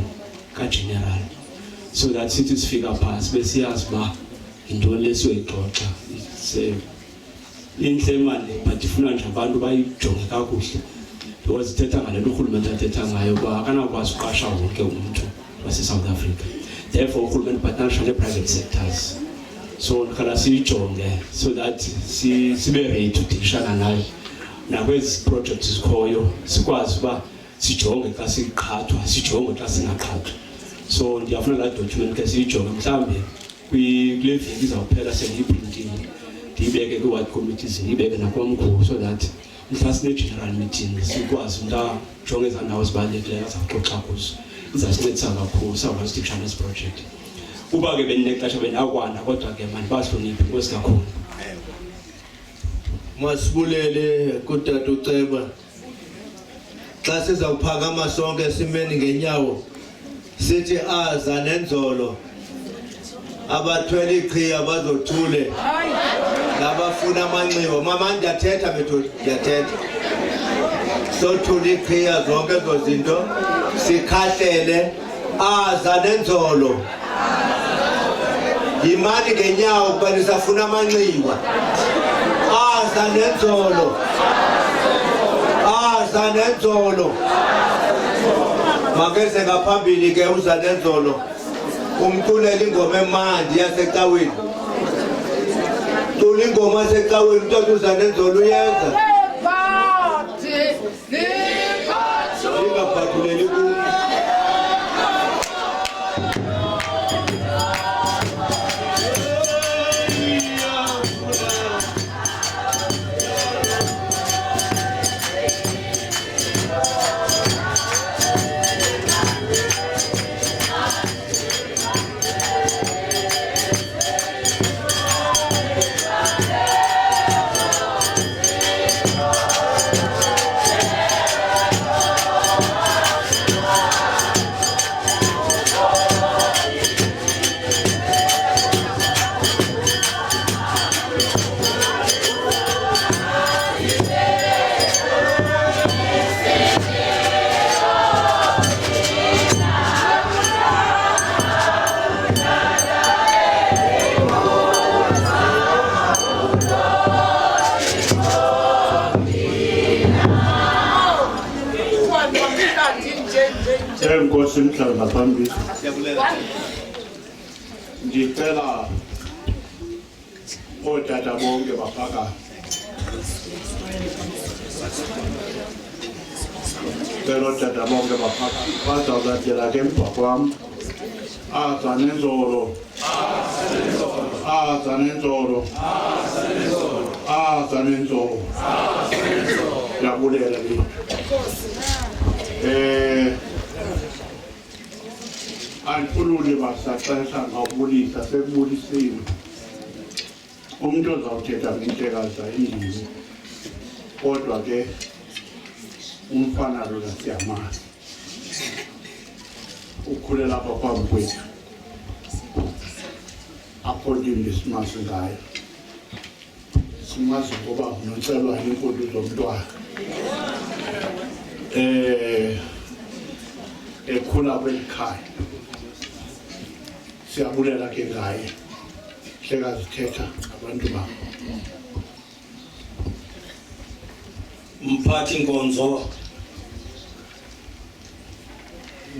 kageneral so that sithi sifika phaa sibe siyazi uba yintoni lesiyoyixoxa intle mali but ifuna nje abantu bayijonge kakuhle because ithetha ngale nto urhulumente athetha ngayo uba akanakwazi uqasha wonke umntu wase-South Africa therefore urhulumente partnership ne-private sectors so ndikhala siyijonge so that sibe ready udilishana nayo nakwezi projects zikhoyo sikwazi uba sijonge xa siqhathwa sijonge xa singaqhathwa so ndiyafuna laa document ke siyijonge mhlawumbi kule veki izawuphela sendiyiprintile ndiyibeke kwi-ward committees ndiyibeke nakwamkhulu so that mhla sine-general meeting sikwazi umntu ajonge ezaa ndawo zibalulekileyo azawuxoxa kuzo izasincedisa kakhulu sawukwazi udilishana nesi project uba ke bendinexesha bendakwana kodwa ke mandibahloniphe inkosi kakhulu masibulele kutata uceba xa sizawuphakama sonke esimeni ngenyawo sithi aza nenzolo abathwele iqhiya bazothule nabafuna amanxiwa mama ndiyathetha bethu ndiyathetha sothule iqhiya zonke ezo zinto sikhahlele aza nenzolo yimani ngenyawo kuba nisafuna amanxiwa aza nenzolo aza nenzolo makeze ngaphambili ke uza nenzolo umculela ingoma emandi yasecaweni cula ingoma yasecaweni umntu uza nenzolo uyenza lingaphathuleli kumntu Enkosi mhlaba phambili. Ngicela otata bonke baphakathi. Ngicela otata bonke baphakathi. Bazawulandela ke emva kwam. Aza nenzolo. Aza nenzolo. Aza nenzolo. Yabulela ke. Anifulule basaxesha ngawubulisa sekubulisile. Umuntu ozawuthetha ngentekazi ayindini. Kodwa ke umfana lo siyamazi. Ukhulela lapha phambi kwethu. According simasi ngayo. Simazi ngoba noncelwa inkulu zomntwana. Ekhula kwelikhaya. Siyabulela ke ngaye. Hleka zithetha abantu ba. Mphathi nkonzo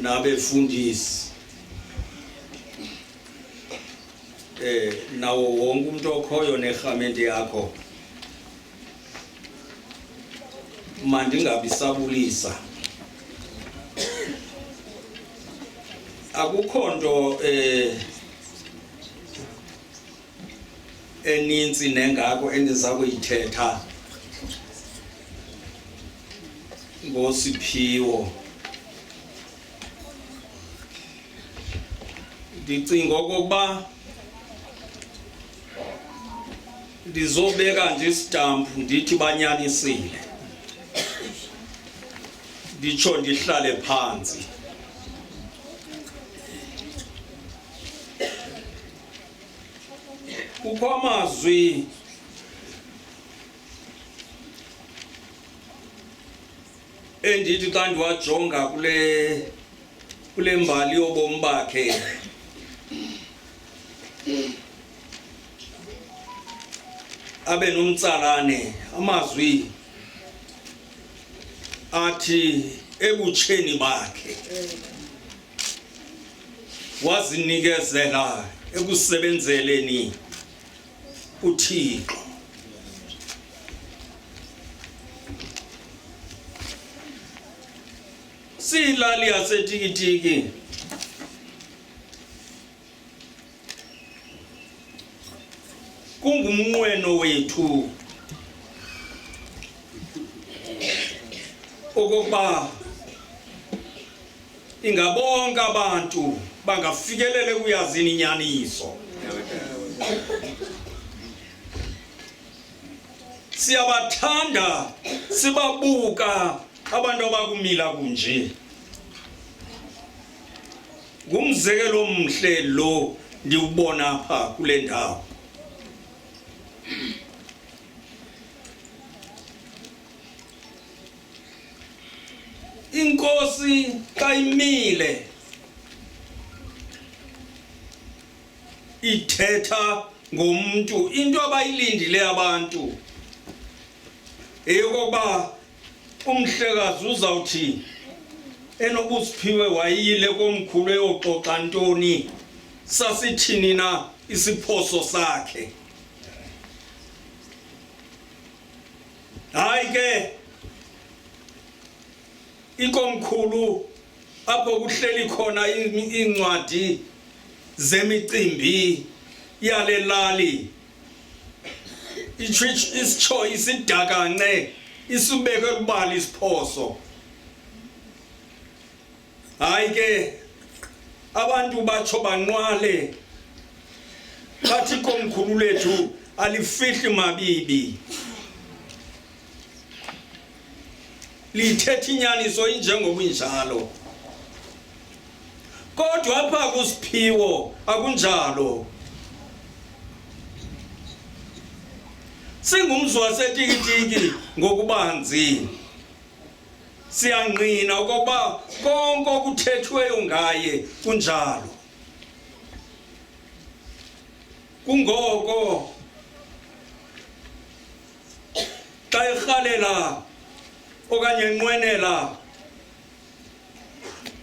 nabefundisi nawo wonke umuntu okhoyo nehamende yakho mandingabi sabulisa akukho nto eninzi nengako endiza kuyithetha ngosiphiwo. Ndicinga okokuba ndizobeka nje isitampu ndithi banyanisile. Nditsho ndihlale phansi. Kukho amazwi endithi xa ndiwajonga kule mbali yobomi bakhe abe nomtsalane amazwi athi ebutsheni bakhe wazinikezela ekusebenzeleni uThixo. Silali yaseTikitiki kungumnqweno wethu okokuba ingabonke abantu bangafikelele kuyazini inyaniso. Siyabathanda sibabuka abantu abakumila kunje. Ngumzekelo omhle lo ndiubona apha kule ndawo. Inkosi xa imile ithetha ngomuntu into abayilindile abantu eyokuba umhlekazi uzawuthi enobusiphiwe wayile komkhulu eyoxoxa ntoni sasithini na isiphoso sakhe. Hayi ke ikomkhulu apho kuhleli khona incwadi zemicimbi yale lali isitsho isidakane isubeke kubala isiphoso. Hayi ke abantu batsho banqwale bathi ikomkhulu lethu alifihli mabibi, lithetha inyaniso injengoba injalo. Kodwa apha kuSiphiwo akunjalo. Singumzi waseTikitiki ngokubanzi siyangqina ukuba konke okuthethweyo ngaye kunjalo. Kungoko xa erhalela okanye enqwenela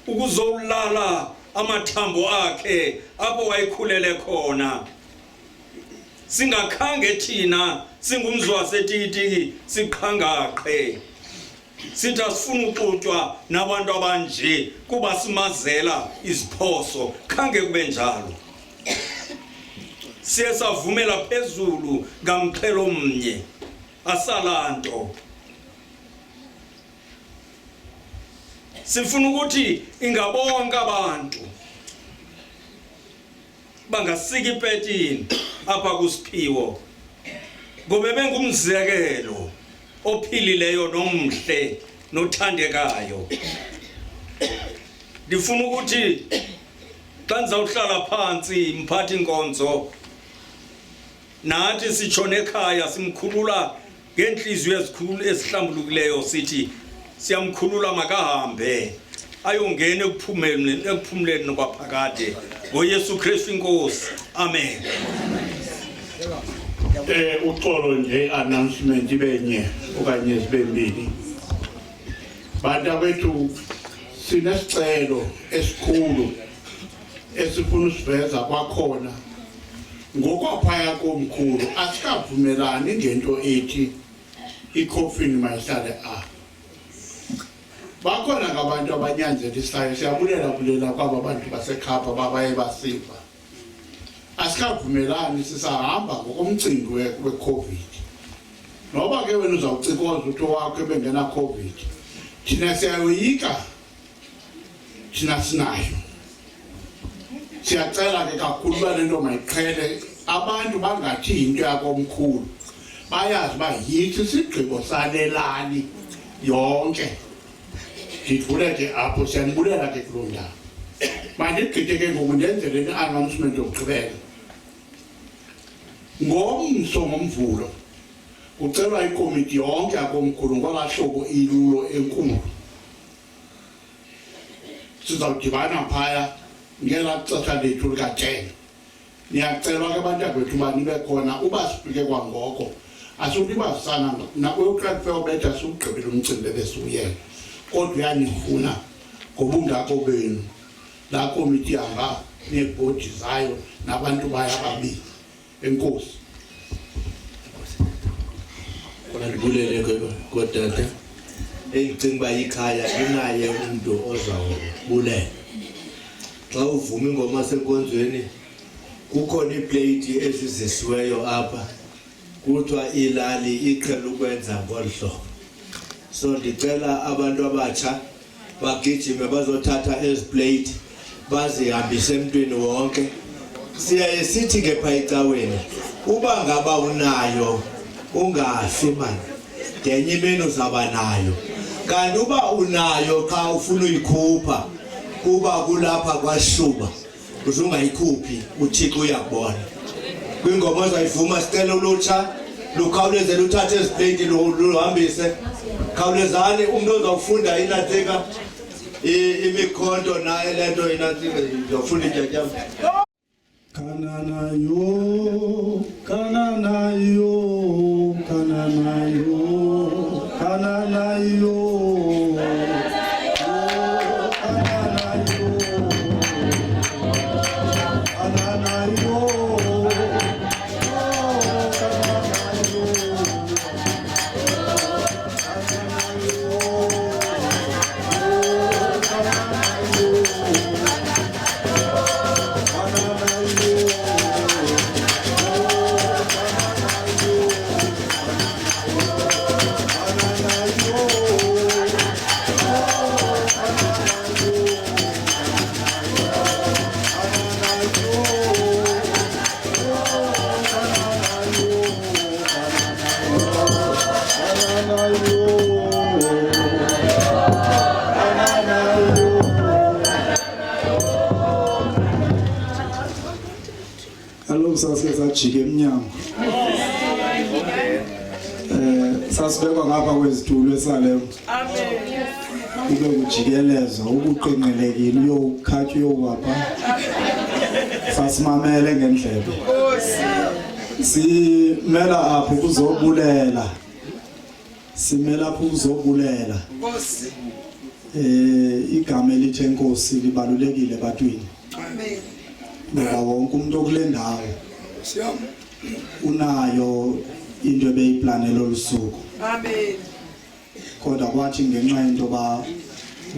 ukuzolala amathambo akhe apho wayekhulele khona. Singakhange thina singumzwa setiki siqhangaqhe. Sithi asifuna uxutywa nabantu abanje kuba simazela iziphoso, khange kube njalo. Siye savumela phezulu ngamqhelo omnye, asalanto. Sifuna ukuthi ingabonke abantu bangasiki ipetini apha kuSiphiwo, ngoba bengumzekelo ophilileyo nomhle nothandekayo. Ndifuna ukuthi xa ndizawuhlala phansi mphathi inkonzo, nathi sitshone ekhaya simkhulula ngenhliziyo ezikhulu ezihlambulukileyo, sithi siyamkhulula makahambe ayongena ekuphumuleni kwaphakade ngoYesu Kristu inkosi. Amen. Uxolo nje announcement benye okanye sibembili. Bantu sinesicelo esikhulu esifuna usiveza kwakhona ngokwaphaya komkhulu. Asikavumelani ngento ethi icoffin mayihlale bakhona ngabantu abanyanzelisayo. Siyabulela kwaba bantu basekhapha babaye basiva. Asikavumelani sisahamba ngokomcimbi we-COVID. Noba ke wena uzawucikoza ukuthi wakho ebengena COVID, thina siyayoyika, thina sinayo. Siyacela ke kakhulu uba lento mayiqhele, abantu bangathi yinto yakomkhulu, bayazi uba yithi sigqibo salelali yonke. Ndidlule ke apho, siyanibulela ke kuloo ndawo. Mandigqithe ke ngoku ndenzele i-announcement yokugqibela. Ngomso ngomvulo kucelwa ikomiti yonke yakomkhulu ngolaa hlobo ilulo enkulu. Sizawudibana phaya ngelaa xesha lethu lika-10. Niyacelwa ke bantakwethu uba nibe khona, uba sifike kwangoko asulibazisana nakweyokratfe obetha siwugqibile umcimbi ebesiwuyela, kodwa uyanifuna ngobungako benu. Laa komiti ihamba neebhodi zayo nabantu bayo ababili. Enkosi. Ndibulele kodata endicinga uba ikhaya inaye umntu ozawubulela. Xa uvuma ingoma senkonzweni kukhona ipleyiti ezizisiweyo apha kuthiwa ilali iqhela ukwenza ngolu hlobo. So ndicela abantu abatsha bagijime bazothatha ezi pleyiti bazihambise emntwini wonke. Siyaye sithi ke phaa ecaweni, uba ngaba unayo ungafi mani, ngenye imini uzaba nayo. Kanti uba unayo xa ufuna uyikhupha kuba kulapha kwaShuba uzungayikhuphi, uThixo uyakubona. Kwingoma ozayivuma sicela ulutsha lukhawuleze luthathe ezi pleyiti luhambise. Khawulezani umntu ozawufunda inatheka imikhonto naye le nto inatheka uzawufunda ityatyambo. Kananayo, kananayo, kananayo, kananayo. Sasijike emnyango sasibekwa ngapha kwezitulo esalemo kube kujikelezwa ukuqingelekile uyokhathi uyokwapha sasimamele ngendlebe simela apho kuzobulela simela apho kuzobulela igama elithi enkosi libalulekile ebantwini. Amen. Ngoba wonke umuntu okule ndawo unayo into ebeyiplanela olusuku. Amen. Kodwa kwathi ngenxa yento ba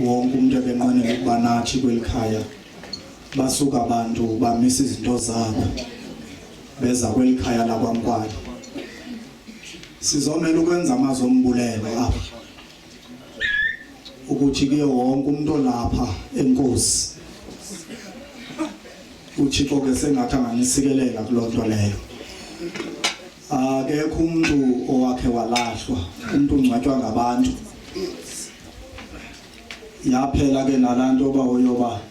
wonke umuntu ebenqwenela ukuba nathi kwelikhaya basuka abantu bamisa izinto zabo beza kwelikhaya lakwamkwalo. Sizomela ukwenza amazwi ombulelo apha ukuthi kuye wonke umuntu olapha enkosi uThixo ke sengathi anganisikelela kulonto leyo. Akekho umuntu owakhe walahlwa, umuntu ungcwatshwa ngabantu. Yaphela ke nalanto bayoba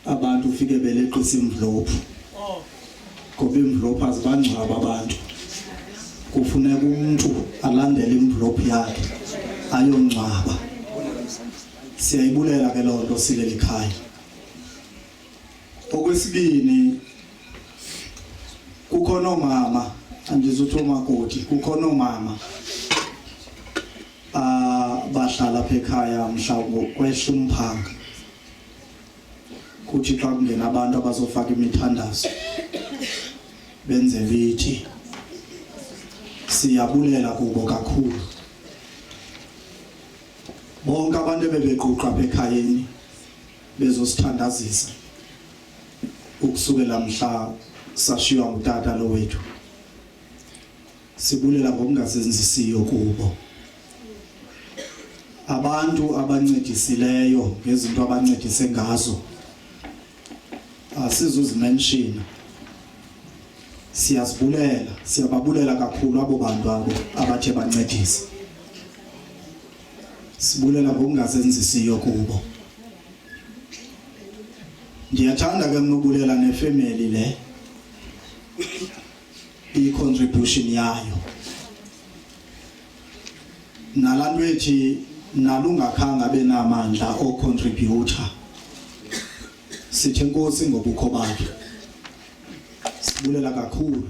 abantu ufike beleqisa imvlophu. Ngoba imvlophu azibangcwaba abantu. Kufuneka umuntu alandele imvlophu yakhe ayongcwaba. Siyayibulela ke lonto sileli khaya. Okwesibini kukhona omama andizothi umakoti kukhona omama bahlala apha ekhaya mhlawumbe kwehla umphanga kuthi xa kungena abantu abazofaka imithandazo benze lithi. Siyabulela kubo kakhulu bonke abantu bebequqa apha ekhayeni bezosithandazisa ukusukela mhla sashiywa ngutata lo wethu. Sibulela ngokungazenzisiyo kubo. Abantu abancedisileyo ngezinto abancedise ngazo asizuzimention. Siyazibulela, siyababulela kakhulu abo bantu abo abathe bancedisa. Sibulela ngokungazenzisiyo kubo. Ndiyathanda ke nokubulela nefamily le i-contribution yayo. Nalantu ethi nalungakhanga benamandla o-contributor. Sithi enkosi ngobukho bakhe. Sibulela kakhulu.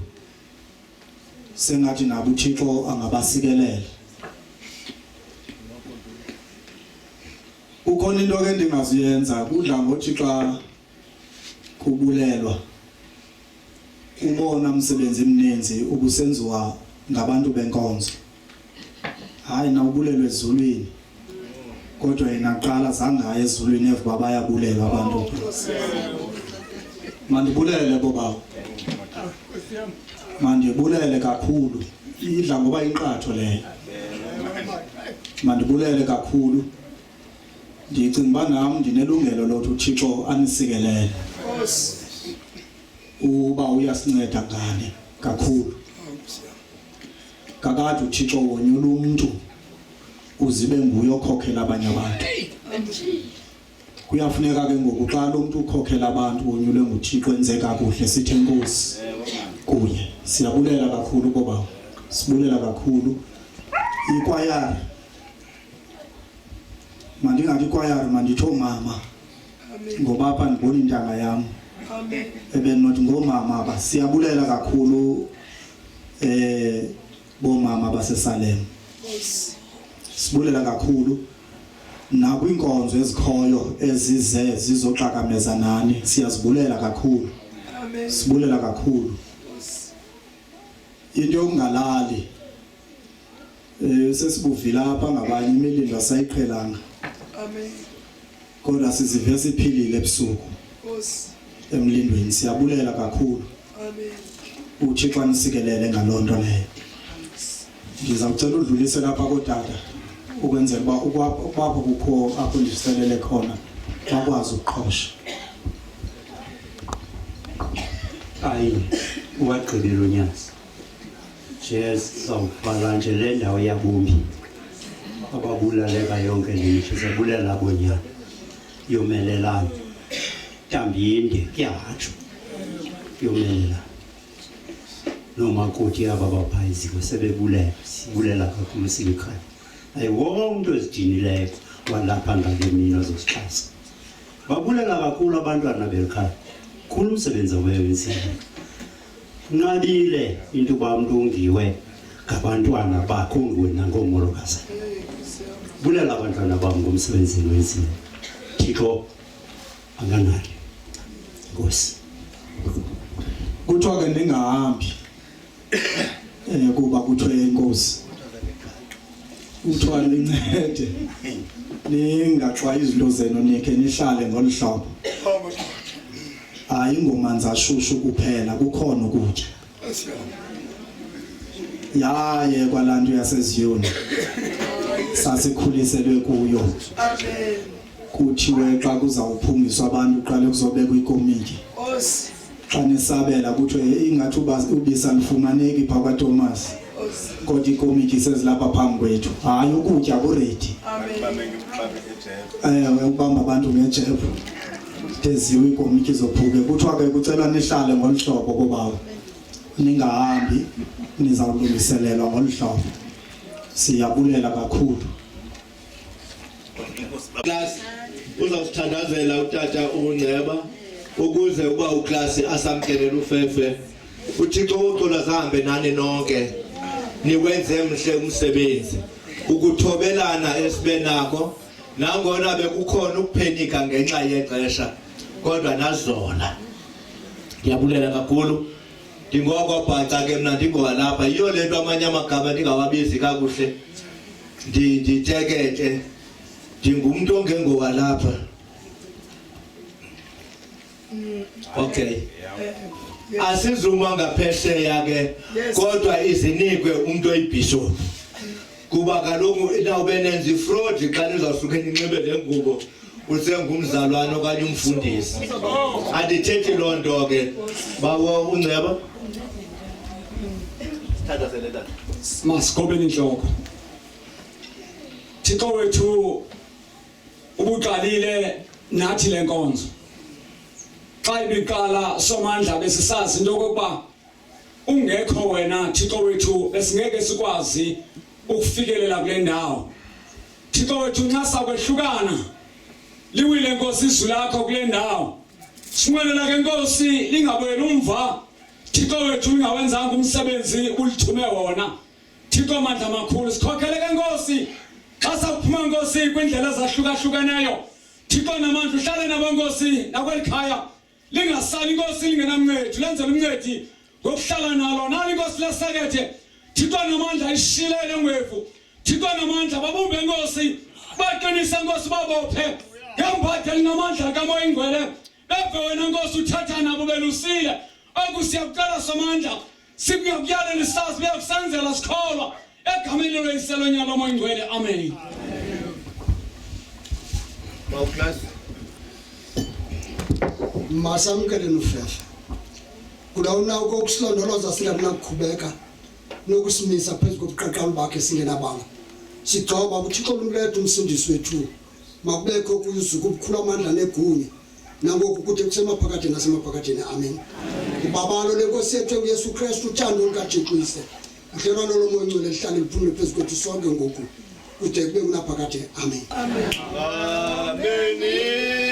Sengathi nabo uThixo angabasikelela. Ukhona into ke endingaziyenza kudla ngothi xa kubulelwa ubona umsebenzi emininzi ubusenziwa ngabantu benkonzo. Hayi na ubulelwe ezulwini. Kodwa yena qala zangaye ezulwini evuba bayabulelwa abantu. Mandibulele bobawo. Mandibulele kakhulu. Idla ngoba inqatho leyo. Mandibulele kakhulu. Ndicinga uba nami ndinelungelo lothi uThixo anisikelele. Uba uyasinceda ngani kakhulu. Kakade uThixo wonyula umuntu uzibe nguye okhokhela abanye abantu. Kuyafuneka ke ngoku xa lo muntu ukhokhela abantu wonyule nguThixo enze kakuhle sithi enkosi kuye. Siyabulela kakhulu boba. Sibulela kakhulu ikwayari. Mandingathi ikwayari manditho mama. Ngoba apha ndibona intanga yami. Amen. Ebenothi ngomama aba siyabulela kakhulu bomama baseSalem. Sibulela kakhulu nakwinkonzo ezikhoyo ezize zizoxakameza nani siyazibulela kakhulu. Amen. Sibulela kakhulu. Into yokungalali sesibuvila apha ngabanye imilindo sayiqhelanga. Amen. Kodwa sizive siphilile ebusuku. Emlindweni siyabulela kakhulu. Amen. uThixo anisikelele ngalonto leyo. Ngizawucela udlulise lapha kodada ukwenzela uba ukwapho kukho apho ndiselele khona bakwazi ukuqhosha. Hayi uwagqibile uNyasi. Sawubhala nje le ndawo yabumbi ababulaleka yonke lihle sibulela abonyana yomelelana tambinde kuyahatsho yomelela nomakoti aba baphayiziko sebebulela sibulela kakhulu silikhaya ayiwonke umuntu ezidinileyo walapha ngale mina zosixhasa babulela kakhulu abantwana belikhaya khulu umsebenzi owenziwe nqabile into ba umuntu ungiwe ngabantwana bakho ngwena ngomolokazi bulela abantwana bam ngomsebenzini wenzini Thixo anganali Nkosi kuthiwa ke ningahambi kuba kuthiwe inkosi kuthiwa nincede ningaxwayi izinto zenu nikhe nihlale ngolihlobo hayi ngomanzi ashushu kuphela kukhona ukutya yaye kwalantu yaseZiyoni sasikhuliselwe kuyo Amen. kuthiwe xa kuzawuphunyiswa abantu uqale kuzobekwa ikomiti xa nisabela kuthiwe ingathi ubisa lifumaneki phakathi kwaThomas kodwa ikomiti sezilapha phambi kwethu hayi ukutya kuredi ubamba abantu ngejebo teziwe ikomiti zophuke kuthiwa ke kucela nihlale ngolihlobo kubawo ningahambi nizawulungiselelwa ngolihlobo siyabulela kakhulu class uzawuthandazela utata uNceba ukuze uba uclass asamkelele uFefe uThixo uxola zahambe nani nonke niwenze mhle umsebenzi ukuthobelana esibenako nangona bekukhona ukuphenika ngenxa yexesha kodwa nazola ndiyabulela kakhulu ndingoko bhaca ke mna ndingowalapha yiyo lento amanye amagama ndingawabizi kakuhle nditekete ndingumuntu ongengowalapha okay asizuma ngaphesheya ke kodwa izinikwe umuntu oyibishop kuba kaloku nawube nenza ifraud xa nizawusuke ninxibe le ngubo usengumzalwane okanye umfundisi andithethi loo nto ke bawo uNceba masigobeni inhloko Thixo wethu ubuqalile nathi lenkonzo xa ibiqala somandla besisazi into kokuba ungekho wena Thixo wethu besingeke sikwazi ukufikelela kule ndawo Thixo wethu nxa sakwehlukana liwile Nkosi izwi lakho kule ndawo sinqwenela ke Nkosi lingabuyeli umva Thixo wethu lingawenzanga umsebenzi ulithume wona Thixo mandla makhulu sikhokhele ke Nkosi xa saphuma Nkosi kwindlela ezahlukahlukeneyo Thixo namandla uhlale nabo Nkosi nakwelikhaya lingasali Nkosi lingenamncedi lenzele umncedi ngokuhlala nalo nani Nkosi lesekethe Thixo namandla ishilele ngwevu Thixo namandla babumbe Nkosi baqinise Nkosi babophe ngemphathe linamandla kamoya ingcwele beve wena Nkosi uthatha nabo belusile okusiyakuqala somandla sikuyakuyale lisazi beyakusenzela sikholwa egameni loyiselo nyalo moya ingcwele amen class masamkele noFefe kulawuna ukusilondoloza singakukhubeka nokusimisa phezulu kobuqaqalo bakhe singenabanga sigcoba uThixo lumlethu umsindisi wethu makubekho kuzuku ukukhula amandla negunya nangoku kude kusemaphakathi nasemaphakathini amen ubabalo lenkosi yethu uYesu Kristu uthando lukaThixo ise udlelwano lomoya ngcwele lihlale liphumule phezulu kwethu sonke ngoku kude kube unaphakade amen amen